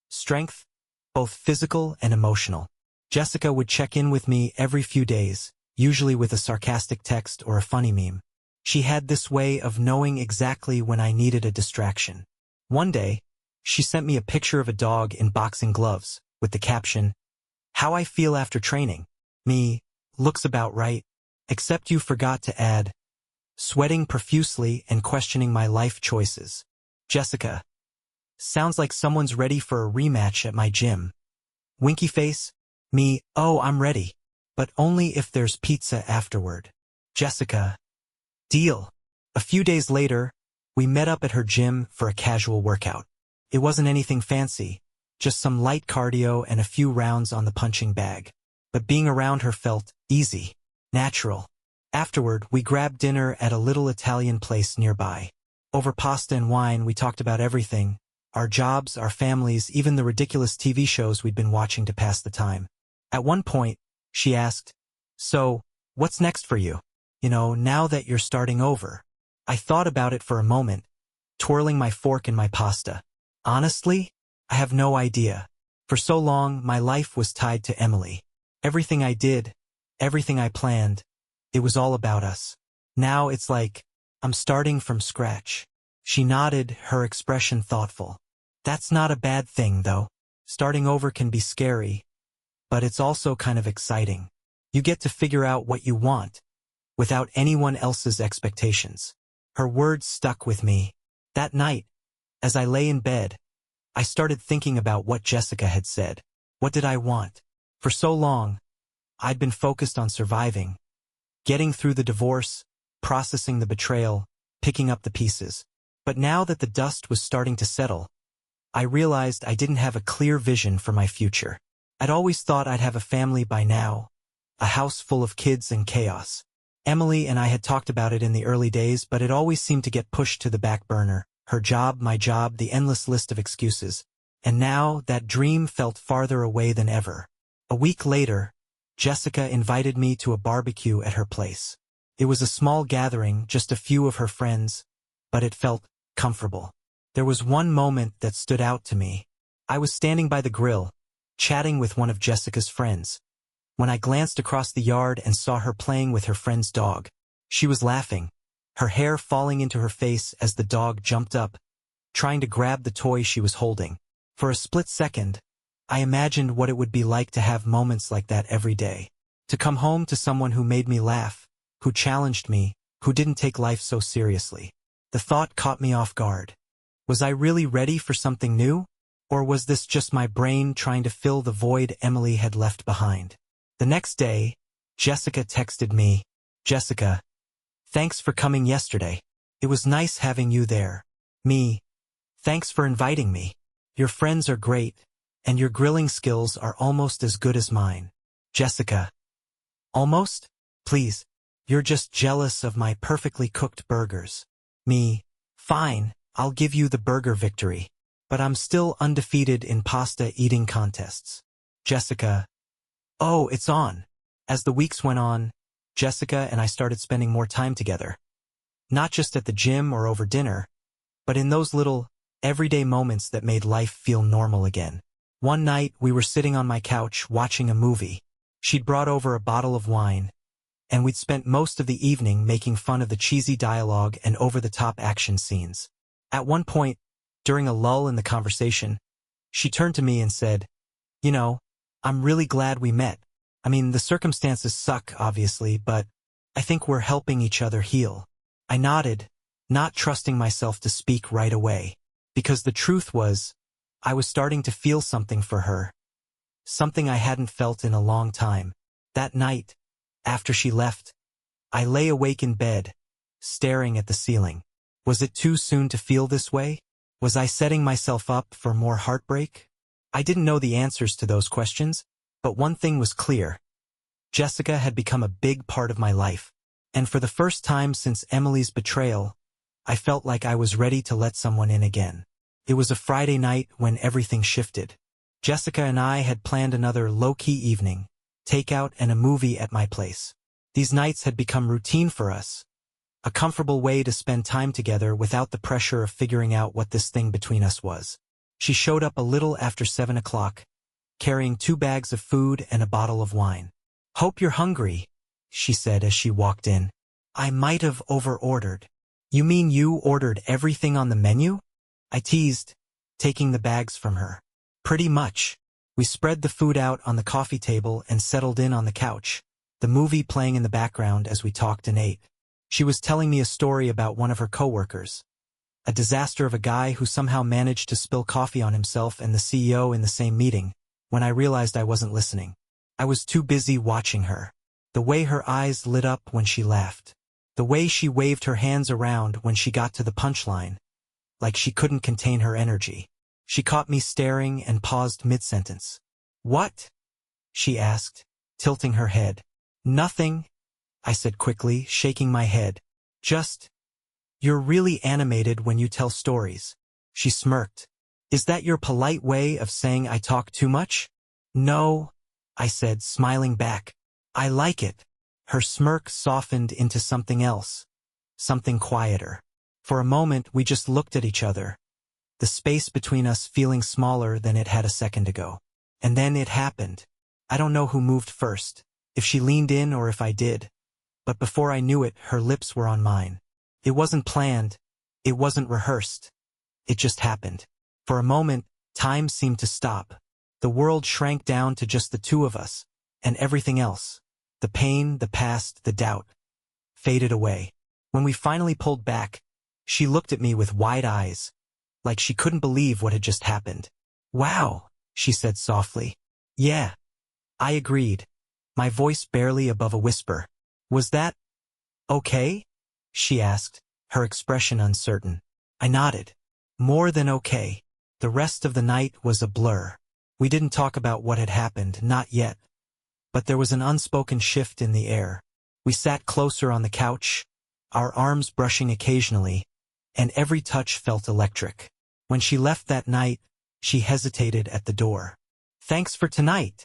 Strength, both physical and emotional. Jessica would check in with me every few days, usually with a sarcastic text or a funny meme. She had this way of knowing exactly when I needed a distraction. One day, she sent me a picture of a dog in boxing gloves, with the caption, "How I feel after training. Me, looks about right. Except you forgot to add, sweating profusely and questioning my life choices. Jessica. Sounds like someone's ready for a rematch at my gym." Winky face. Me, oh, I'm ready. But only if there's pizza afterward. Jessica. Deal. A few days later, we met up at her gym for a casual workout. It wasn't anything fancy, just some light cardio and a few rounds on the punching bag. But being around her felt easy, natural. Afterward, we grabbed dinner at a little Italian place nearby. Over pasta and wine, we talked about everything, our jobs, our families, even the ridiculous TV shows we'd been watching to pass the time. At one point, she asked, "So, what's next for you? Now that you're starting over." I thought about it for a moment, twirling my fork in my pasta. Honestly, I have no idea. For so long, my life was tied to Emily. Everything I did, everything I planned, it was all about us. Now it's like, I'm starting from scratch. She nodded, her expression thoughtful. That's not a bad thing, though. Starting over can be scary, but it's also kind of exciting. You get to figure out what you want, without anyone else's expectations. Her words stuck with me. That night, as I lay in bed, I started thinking about what Jessica had said. What did I want? For so long, I'd been focused on surviving, getting through the divorce, processing the betrayal, picking up the pieces. But now that the dust was starting to settle, I realized I didn't have a clear vision for my future. I'd always thought I'd have a family by now, a house full of kids and chaos. Emily and I had talked about it in the early days, but it always seemed to get pushed to the back burner. Her job, my job, the endless list of excuses. And now, that dream felt farther away than ever. A week later, Jessica invited me to a barbecue at her place. It was a small gathering, just a few of her friends, but it felt comfortable. There was one moment that stood out to me. I was standing by the grill, chatting with one of Jessica's friends, when I glanced across the yard and saw her playing with her friend's dog. She was laughing, her hair falling into her face as the dog jumped up, trying to grab the toy she was holding. For a split second, I imagined what it would be like to have moments like that every day. To come home to someone who made me laugh, who challenged me, who didn't take life so seriously. The thought caught me off guard. Was I really ready for something new? Or was this just my brain trying to fill the void Emily had left behind? The next day, Jessica texted me, "Jessica, thanks for coming yesterday. It was nice having you there." Me, "Thanks for inviting me. Your friends are great, and your grilling skills are almost as good as mine." Jessica, "Almost? Please, you're just jealous of my perfectly cooked burgers." Me, "Fine, I'll give you the burger victory. But I'm still undefeated in pasta eating contests." Jessica, "Oh, it's on." As the weeks went on, Jessica and I started spending more time together. Not just at the gym or over dinner, but in those little, everyday moments that made life feel normal again. One night, we were sitting on my couch watching a movie. She'd brought over a bottle of wine, and we'd spent most of the evening making fun of the cheesy dialogue and over-the-top action scenes. At one point, during a lull in the conversation, she turned to me and said, "I'm really glad we met. I mean, the circumstances suck, obviously, but I think we're helping each other heal." I nodded, not trusting myself to speak right away. Because the truth was, I was starting to feel something for her. Something I hadn't felt in a long time. That night, after she left, I lay awake in bed, staring at the ceiling. Was it too soon to feel this way? Was I setting myself up for more heartbreak? I didn't know the answers to those questions, but one thing was clear. Jessica had become a big part of my life, and for the first time since Emily's betrayal, I felt like I was ready to let someone in again. It was a Friday night when everything shifted. Jessica and I had planned another low-key evening, takeout and a movie at my place. These nights had become routine for us, a comfortable way to spend time together without the pressure of figuring out what this thing between us was. She showed up a little after 7 o'clock, carrying 2 bags of food and a bottle of wine. "Hope you're hungry," she said as she walked in. I might have over-ordered. You mean you ordered everything on the menu? I teased, taking the bags from her. Pretty much. We spread the food out on the coffee table and settled in on the couch, the movie playing in the background as we talked and ate. She was telling me a story about one of her coworkers. A disaster of a guy who somehow managed to spill coffee on himself and the CEO in the same meeting, when I realized I wasn't listening. I was too busy watching her. The way her eyes lit up when she laughed. The way she waved her hands around when she got to the punchline, like she couldn't contain her energy. She caught me staring and paused mid-sentence. What? She asked, tilting her head. Nothing, I said quickly, shaking my head. Just, you're really animated when you tell stories. She smirked. Is that your polite way of saying I talk too much? No, I said, smiling back. I like it. Her smirk softened into something else, something quieter. For a moment, we just looked at each other, the space between us feeling smaller than it had a second ago. And then it happened. I don't know who moved first, if she leaned in or if I did. But before I knew it, her lips were on mine. It wasn't planned. It wasn't rehearsed. It just happened. For a moment, time seemed to stop. The world shrank down to just the two of us, and everything else, the pain, the past, the doubt, faded away. When we finally pulled back, she looked at me with wide eyes, like she couldn't believe what had just happened. Wow, she said softly. Yeah, I agreed, my voice barely above a whisper. Was that okay? She asked, her expression uncertain. I nodded. More than okay. The rest of the night was a blur. We didn't talk about what had happened, not yet. But there was an unspoken shift in the air. We sat closer on the couch, our arms brushing occasionally, and every touch felt electric. When she left that night, she hesitated at the door. Thanks for tonight,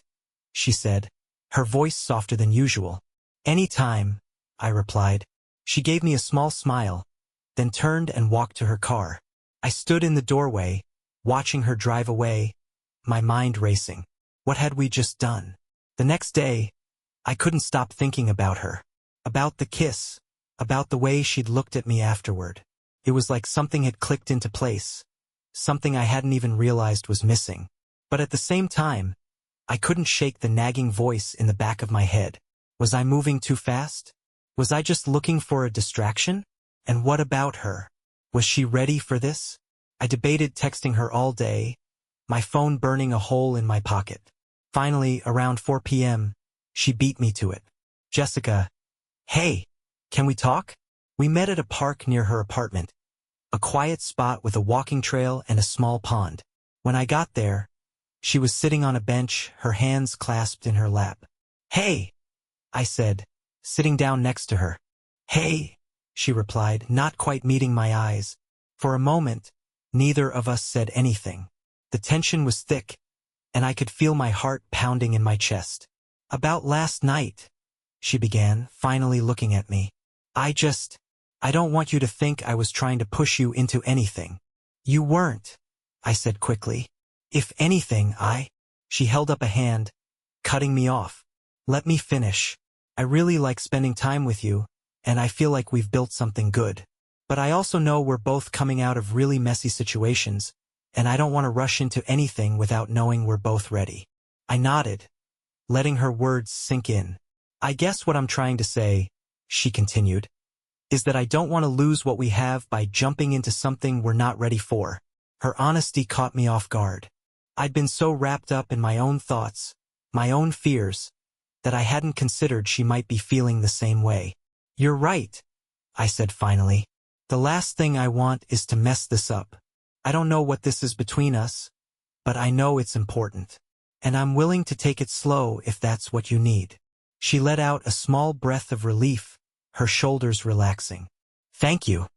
she said, her voice softer than usual. Anytime, I replied. She gave me a small smile, then turned and walked to her car. I stood in the doorway, watching her drive away, my mind racing. What had we just done? The next day, I couldn't stop thinking about her. About the kiss. About the way she'd looked at me afterward. It was like something had clicked into place. Something I hadn't even realized was missing. But at the same time, I couldn't shake the nagging voice in the back of my head. Was I moving too fast? Was I just looking for a distraction? And what about her? Was she ready for this? I debated texting her all day, my phone burning a hole in my pocket. Finally, around 4 p.m., she beat me to it. Jessica, hey, can we talk? We met at a park near her apartment, a quiet spot with a walking trail and a small pond. When I got there, she was sitting on a bench, her hands clasped in her lap. Hey, I said, sitting down next to her. Hey, she replied, not quite meeting my eyes. For a moment, neither of us said anything. The tension was thick, and I could feel my heart pounding in my chest. About last night, she began, finally looking at me. I don't want you to think I was trying to push you into anything. You weren't, I said quickly. If anything, She held up a hand, cutting me off. Let me finish. I really like spending time with you, and I feel like we've built something good. But I also know we're both coming out of really messy situations, and I don't want to rush into anything without knowing we're both ready. I nodded, letting her words sink in. I guess what I'm trying to say, she continued, is that I don't want to lose what we have by jumping into something we're not ready for. Her honesty caught me off guard. I'd been so wrapped up in my own thoughts, my own fears, that I hadn't considered she might be feeling the same way. You're right, I said finally. The last thing I want is to mess this up. I don't know what this is between us, but I know it's important. And I'm willing to take it slow if that's what you need. She let out a small breath of relief, her shoulders relaxing. Thank you.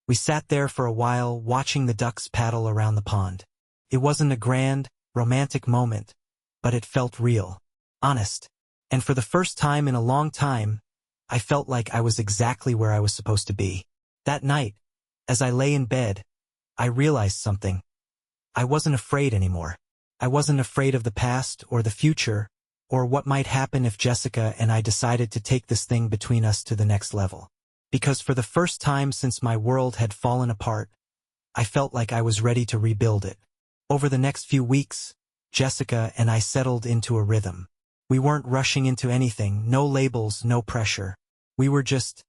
We sat there for a while, watching the ducks paddle around the pond. It wasn't a grand, romantic moment, but it felt real, honest. And for the first time in a long time, I felt like I was exactly where I was supposed to be. That night, as I lay in bed, I realized something. I wasn't afraid anymore. I wasn't afraid of the past or the future, or what might happen if Jessica and I decided to take this thing between us to the next level. because for the first time since my world had fallen apart, I felt like I was ready to rebuild it. Over the next few weeks, Jessica and I settled into a rhythm. We weren't rushing into anything, no labels, no pressure. We were just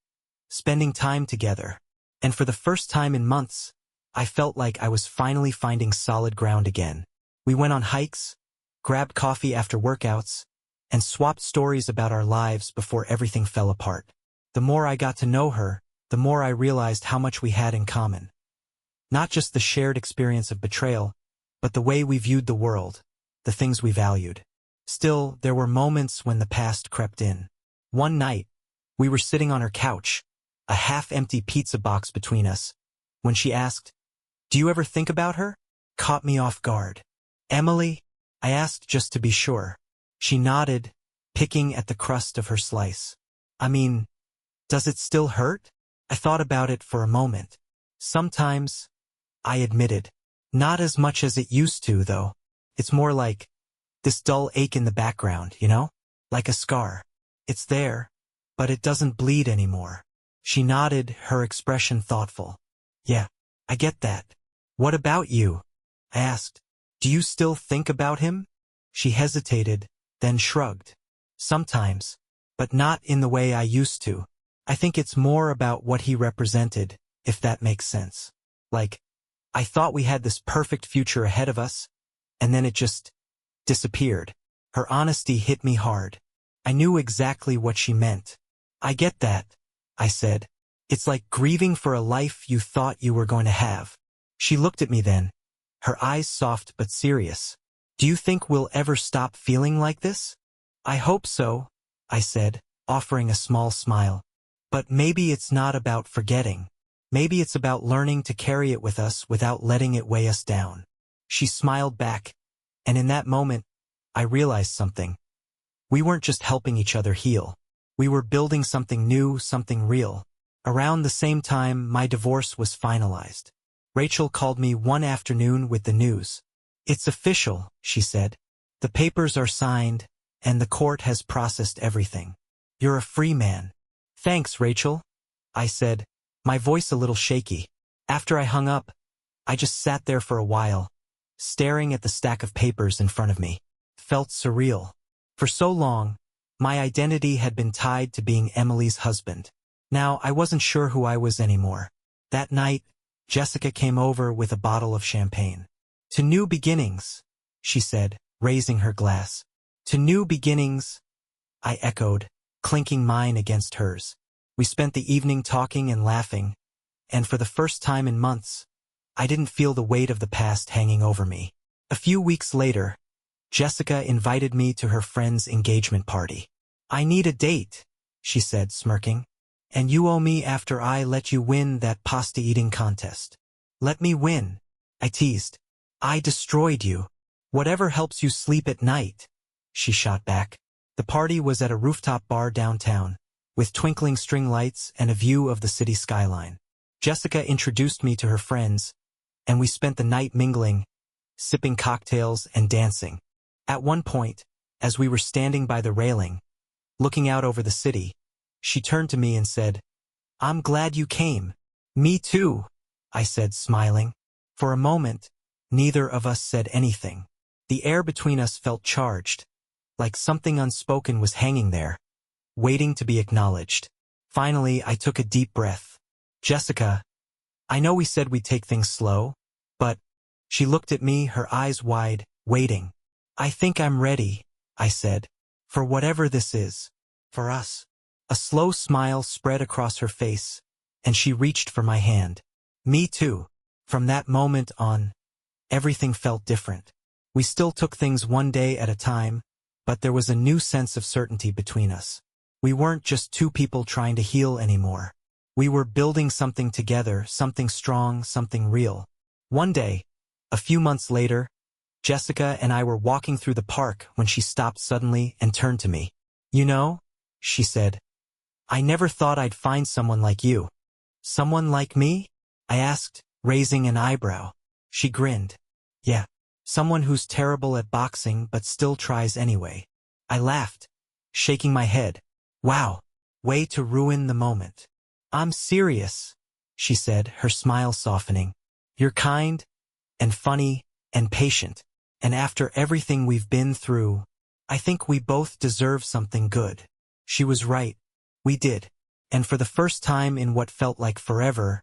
spending time together. And for the first time in months, I felt like I was finally finding solid ground again. We went on hikes, grabbed coffee after workouts, and swapped stories about our lives before everything fell apart. The more I got to know her, the more I realized how much we had in common. Not just the shared experience of betrayal, but the way we viewed the world, the things we valued. Still, there were moments when the past crept in. One night, we were sitting on her couch, a half-empty pizza box between us, when she asked, "Do you ever think about her?" Caught me off guard. "Emily?" I asked just to be sure. She nodded, picking at the crust of her slice. "I mean, does it still hurt?" I thought about it for a moment. "Sometimes," I admitted. "Not as much as it used to, though. It's more like this dull ache in the background, you know? Like a scar. It's there, but it doesn't bleed anymore." She nodded, her expression thoughtful. "Yeah, I get that. What about you?" I asked. "Do you still think about him?" She hesitated, then shrugged. "Sometimes, but not in the way I used to. I think it's more about what he represented, if that makes sense. Like, I thought we had this perfect future ahead of us, and then it just disappeared." Her honesty hit me hard. I knew exactly what she meant. "I get that," I said. "It's like grieving for a life you thought you were going to have." She looked at me then, her eyes soft but serious. "Do you think we'll ever stop feeling like this?" "I hope so," I said, offering a small smile. "But maybe it's not about forgetting. Maybe it's about learning to carry it with us without letting it weigh us down." She smiled back, and in that moment, I realized something. We weren't just helping each other heal. We were building something new, something real. Around the same time, my divorce was finalized. Rachel called me one afternoon with the news. "It's official," she said. "The papers are signed, and the court has processed everything. You're a free man." "Thanks, Rachel," I said, my voice a little shaky. After I hung up, I just sat there for a while, staring at the stack of papers in front of me. Felt surreal. For so long, my identity had been tied to being Emily's husband. Now I wasn't sure who I was anymore. That night, Jessica came over with a bottle of champagne. "To new beginnings," she said, raising her glass. "To new beginnings," I echoed, clinking mine against hers. We spent the evening talking and laughing, and for the first time in months, I didn't feel the weight of the past hanging over me. A few weeks later, Jessica invited me to her friend's engagement party. "I need a date," she said, smirking. "And you owe me after I let you win that pasta-eating contest." "Let me win," I teased. "I destroyed you. Whatever helps you sleep at night," she shot back. The party was at a rooftop bar downtown, with twinkling string lights and a view of the city skyline. Jessica introduced me to her friends, and we spent the night mingling, sipping cocktails and dancing. At one point, as we were standing by the railing, looking out over the city, she turned to me and said, "I'm glad you came." "Me too," I said, smiling. For a moment, neither of us said anything. The air between us felt charged, like something unspoken was hanging there, waiting to be acknowledged. Finally, I took a deep breath. "Jessica, I know we said we'd take things slow, but..." She looked at me, her eyes wide, waiting. "I think I'm ready," I said, "for whatever this is. For us." A slow smile spread across her face, and she reached for my hand. "Me too." From that moment on, everything felt different. We still took things one day at a time, but there was a new sense of certainty between us. We weren't just two people trying to heal anymore. We were building something together, something strong, something real. One day, a few months later, Jessica and I were walking through the park when she stopped suddenly and turned to me. "You know," she said, "I never thought I'd find someone like you." "Someone like me?" I asked, raising an eyebrow. She grinned. "Yeah, someone who's terrible at boxing but still tries anyway." I laughed, shaking my head. "Wow, way to ruin the moment." I'm serious, she said, her smile softening. You're kind, and funny, and patient. And after everything we've been through, I think we both deserve something good. She was right. We did. And for the first time in what felt like forever,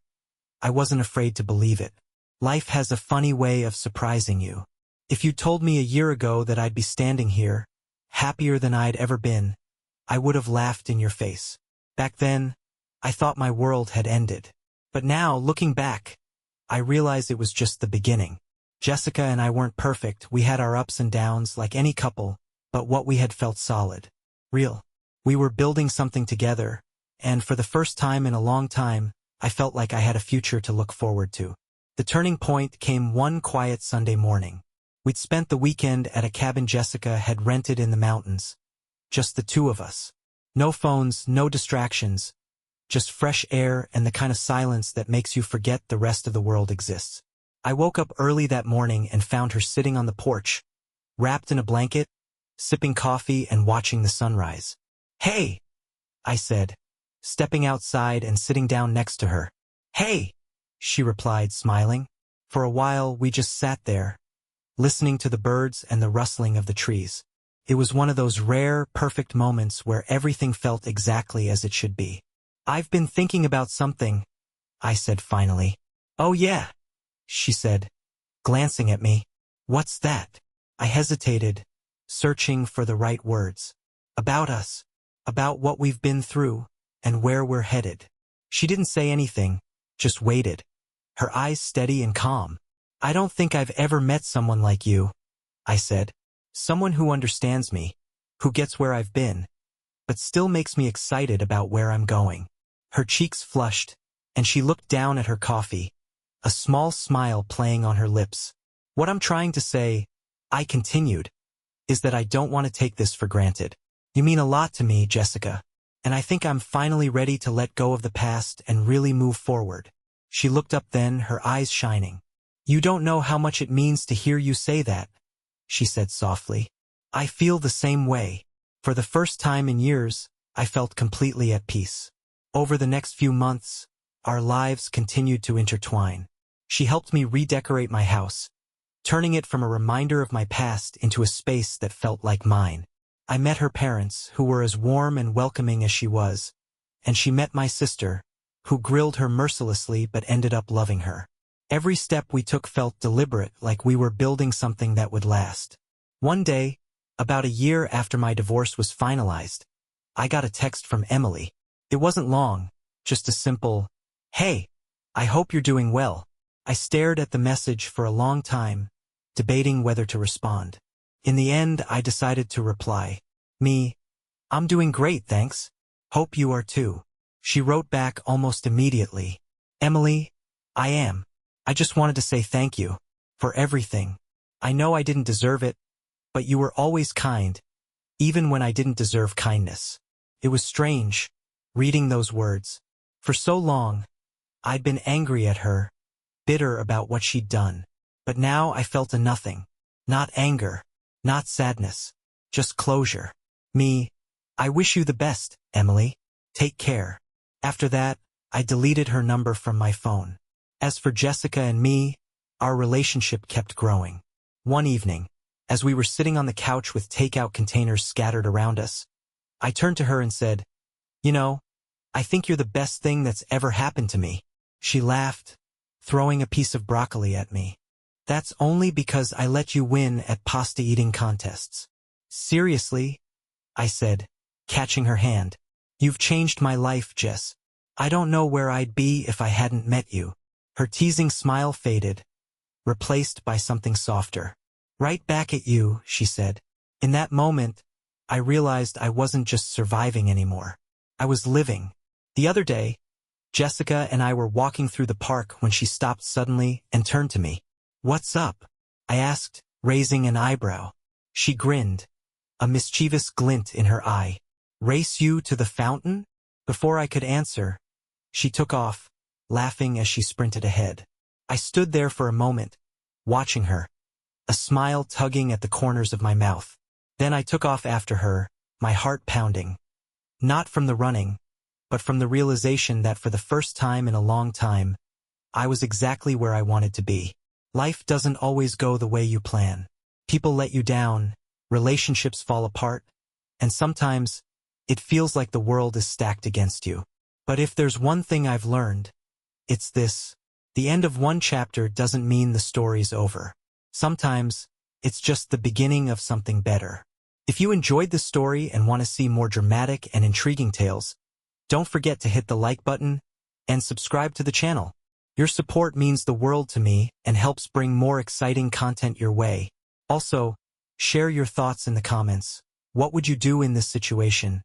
I wasn't afraid to believe it. Life has a funny way of surprising you. If you told me a year ago that I'd be standing here, happier than I'd ever been, I would have laughed in your face. Back then, I thought my world had ended. But now, looking back, I realize it was just the beginning. Jessica and I weren't perfect. We had our ups and downs like any couple, but what we had felt solid. Real. We were building something together, and for the first time in a long time, I felt like I had a future to look forward to. The turning point came one quiet Sunday morning. We'd spent the weekend at a cabin Jessica had rented in the mountains. Just the two of us. No phones, no distractions. Just fresh air and the kind of silence that makes you forget the rest of the world exists. I woke up early that morning and found her sitting on the porch, wrapped in a blanket, sipping coffee and watching the sunrise. "Hey," I said, stepping outside and sitting down next to her. "Hey," she replied, smiling. For a while, we just sat there, listening to the birds and the rustling of the trees. It was one of those rare, perfect moments where everything felt exactly as it should be. "I've been thinking about something," I said finally. "Oh yeah," she said, glancing at me. "What's that?" I hesitated, searching for the right words. "About us. About what we've been through, and where we're headed." She didn't say anything, just waited, her eyes steady and calm. "I don't think I've ever met someone like you," I said. "Someone who understands me, who gets where I've been, but still makes me excited about where I'm going." Her cheeks flushed, and she looked down at her coffee, a small smile playing on her lips. "What I'm trying to say," I continued, "is that I don't want to take this for granted. You mean a lot to me, Jessica, and I think I'm finally ready to let go of the past and really move forward." She looked up then, her eyes shining. "You don't know how much it means to hear you say that," she said softly. "I feel the same way." For the first time in years, I felt completely at peace. Over the next few months, our lives continued to intertwine. She helped me redecorate my house, turning it from a reminder of my past into a space that felt like mine. I met her parents, who were as warm and welcoming as she was, and she met my sister, who grilled her mercilessly but ended up loving her. Every step we took felt deliberate, like we were building something that would last. One day, about a year after my divorce was finalized, I got a text from Emily. It wasn't long, just a simple, "Hey, I hope you're doing well." I stared at the message for a long time, debating whether to respond. In the end, I decided to reply. "I'm doing great, thanks. Hope you are too." She wrote back almost immediately. "Emily, I am. I just wanted to say thank you for everything. I know I didn't deserve it, but you were always kind, even when I didn't deserve kindness." It was strange, reading those words. For so long, I'd been angry at her, bitter about what she'd done. But now I felt a nothing. Not anger, not sadness, just closure. "I wish you the best, Emily. Take care." After that, I deleted her number from my phone. As for Jessica and me, our relationship kept growing. One evening, as we were sitting on the couch with takeout containers scattered around us, I turned to her and said, "You know, I think you're the best thing that's ever happened to me." She laughed, throwing a piece of broccoli at me. "That's only because I let you win at pasta eating contests." "Seriously?" I said, catching her hand. "You've changed my life, Jess. I don't know where I'd be if I hadn't met you." Her teasing smile faded, replaced by something softer. "Right back at you," she said. In that moment, I realized I wasn't just surviving anymore. I was living. The other day, Jessica and I were walking through the park when she stopped suddenly and turned to me. "What's up?" I asked, raising an eyebrow. She grinned, a mischievous glint in her eye. "Race you to the fountain?" Before I could answer, she took off, laughing as she sprinted ahead. I stood there for a moment, watching her, a smile tugging at the corners of my mouth. Then I took off after her, my heart pounding. Not from the running, but from the realization that for the first time in a long time, I was exactly where I wanted to be. Life doesn't always go the way you plan. People let you down, relationships fall apart, and sometimes it feels like the world is stacked against you. But if there's one thing I've learned, it's this. The end of one chapter doesn't mean the story's over. Sometimes, it's just the beginning of something better. If you enjoyed this story and want to see more dramatic and intriguing tales, don't forget to hit the like button and subscribe to the channel. Your support means the world to me and helps bring more exciting content your way. Also, share your thoughts in the comments. What would you do in this situation?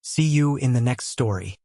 See you in the next story.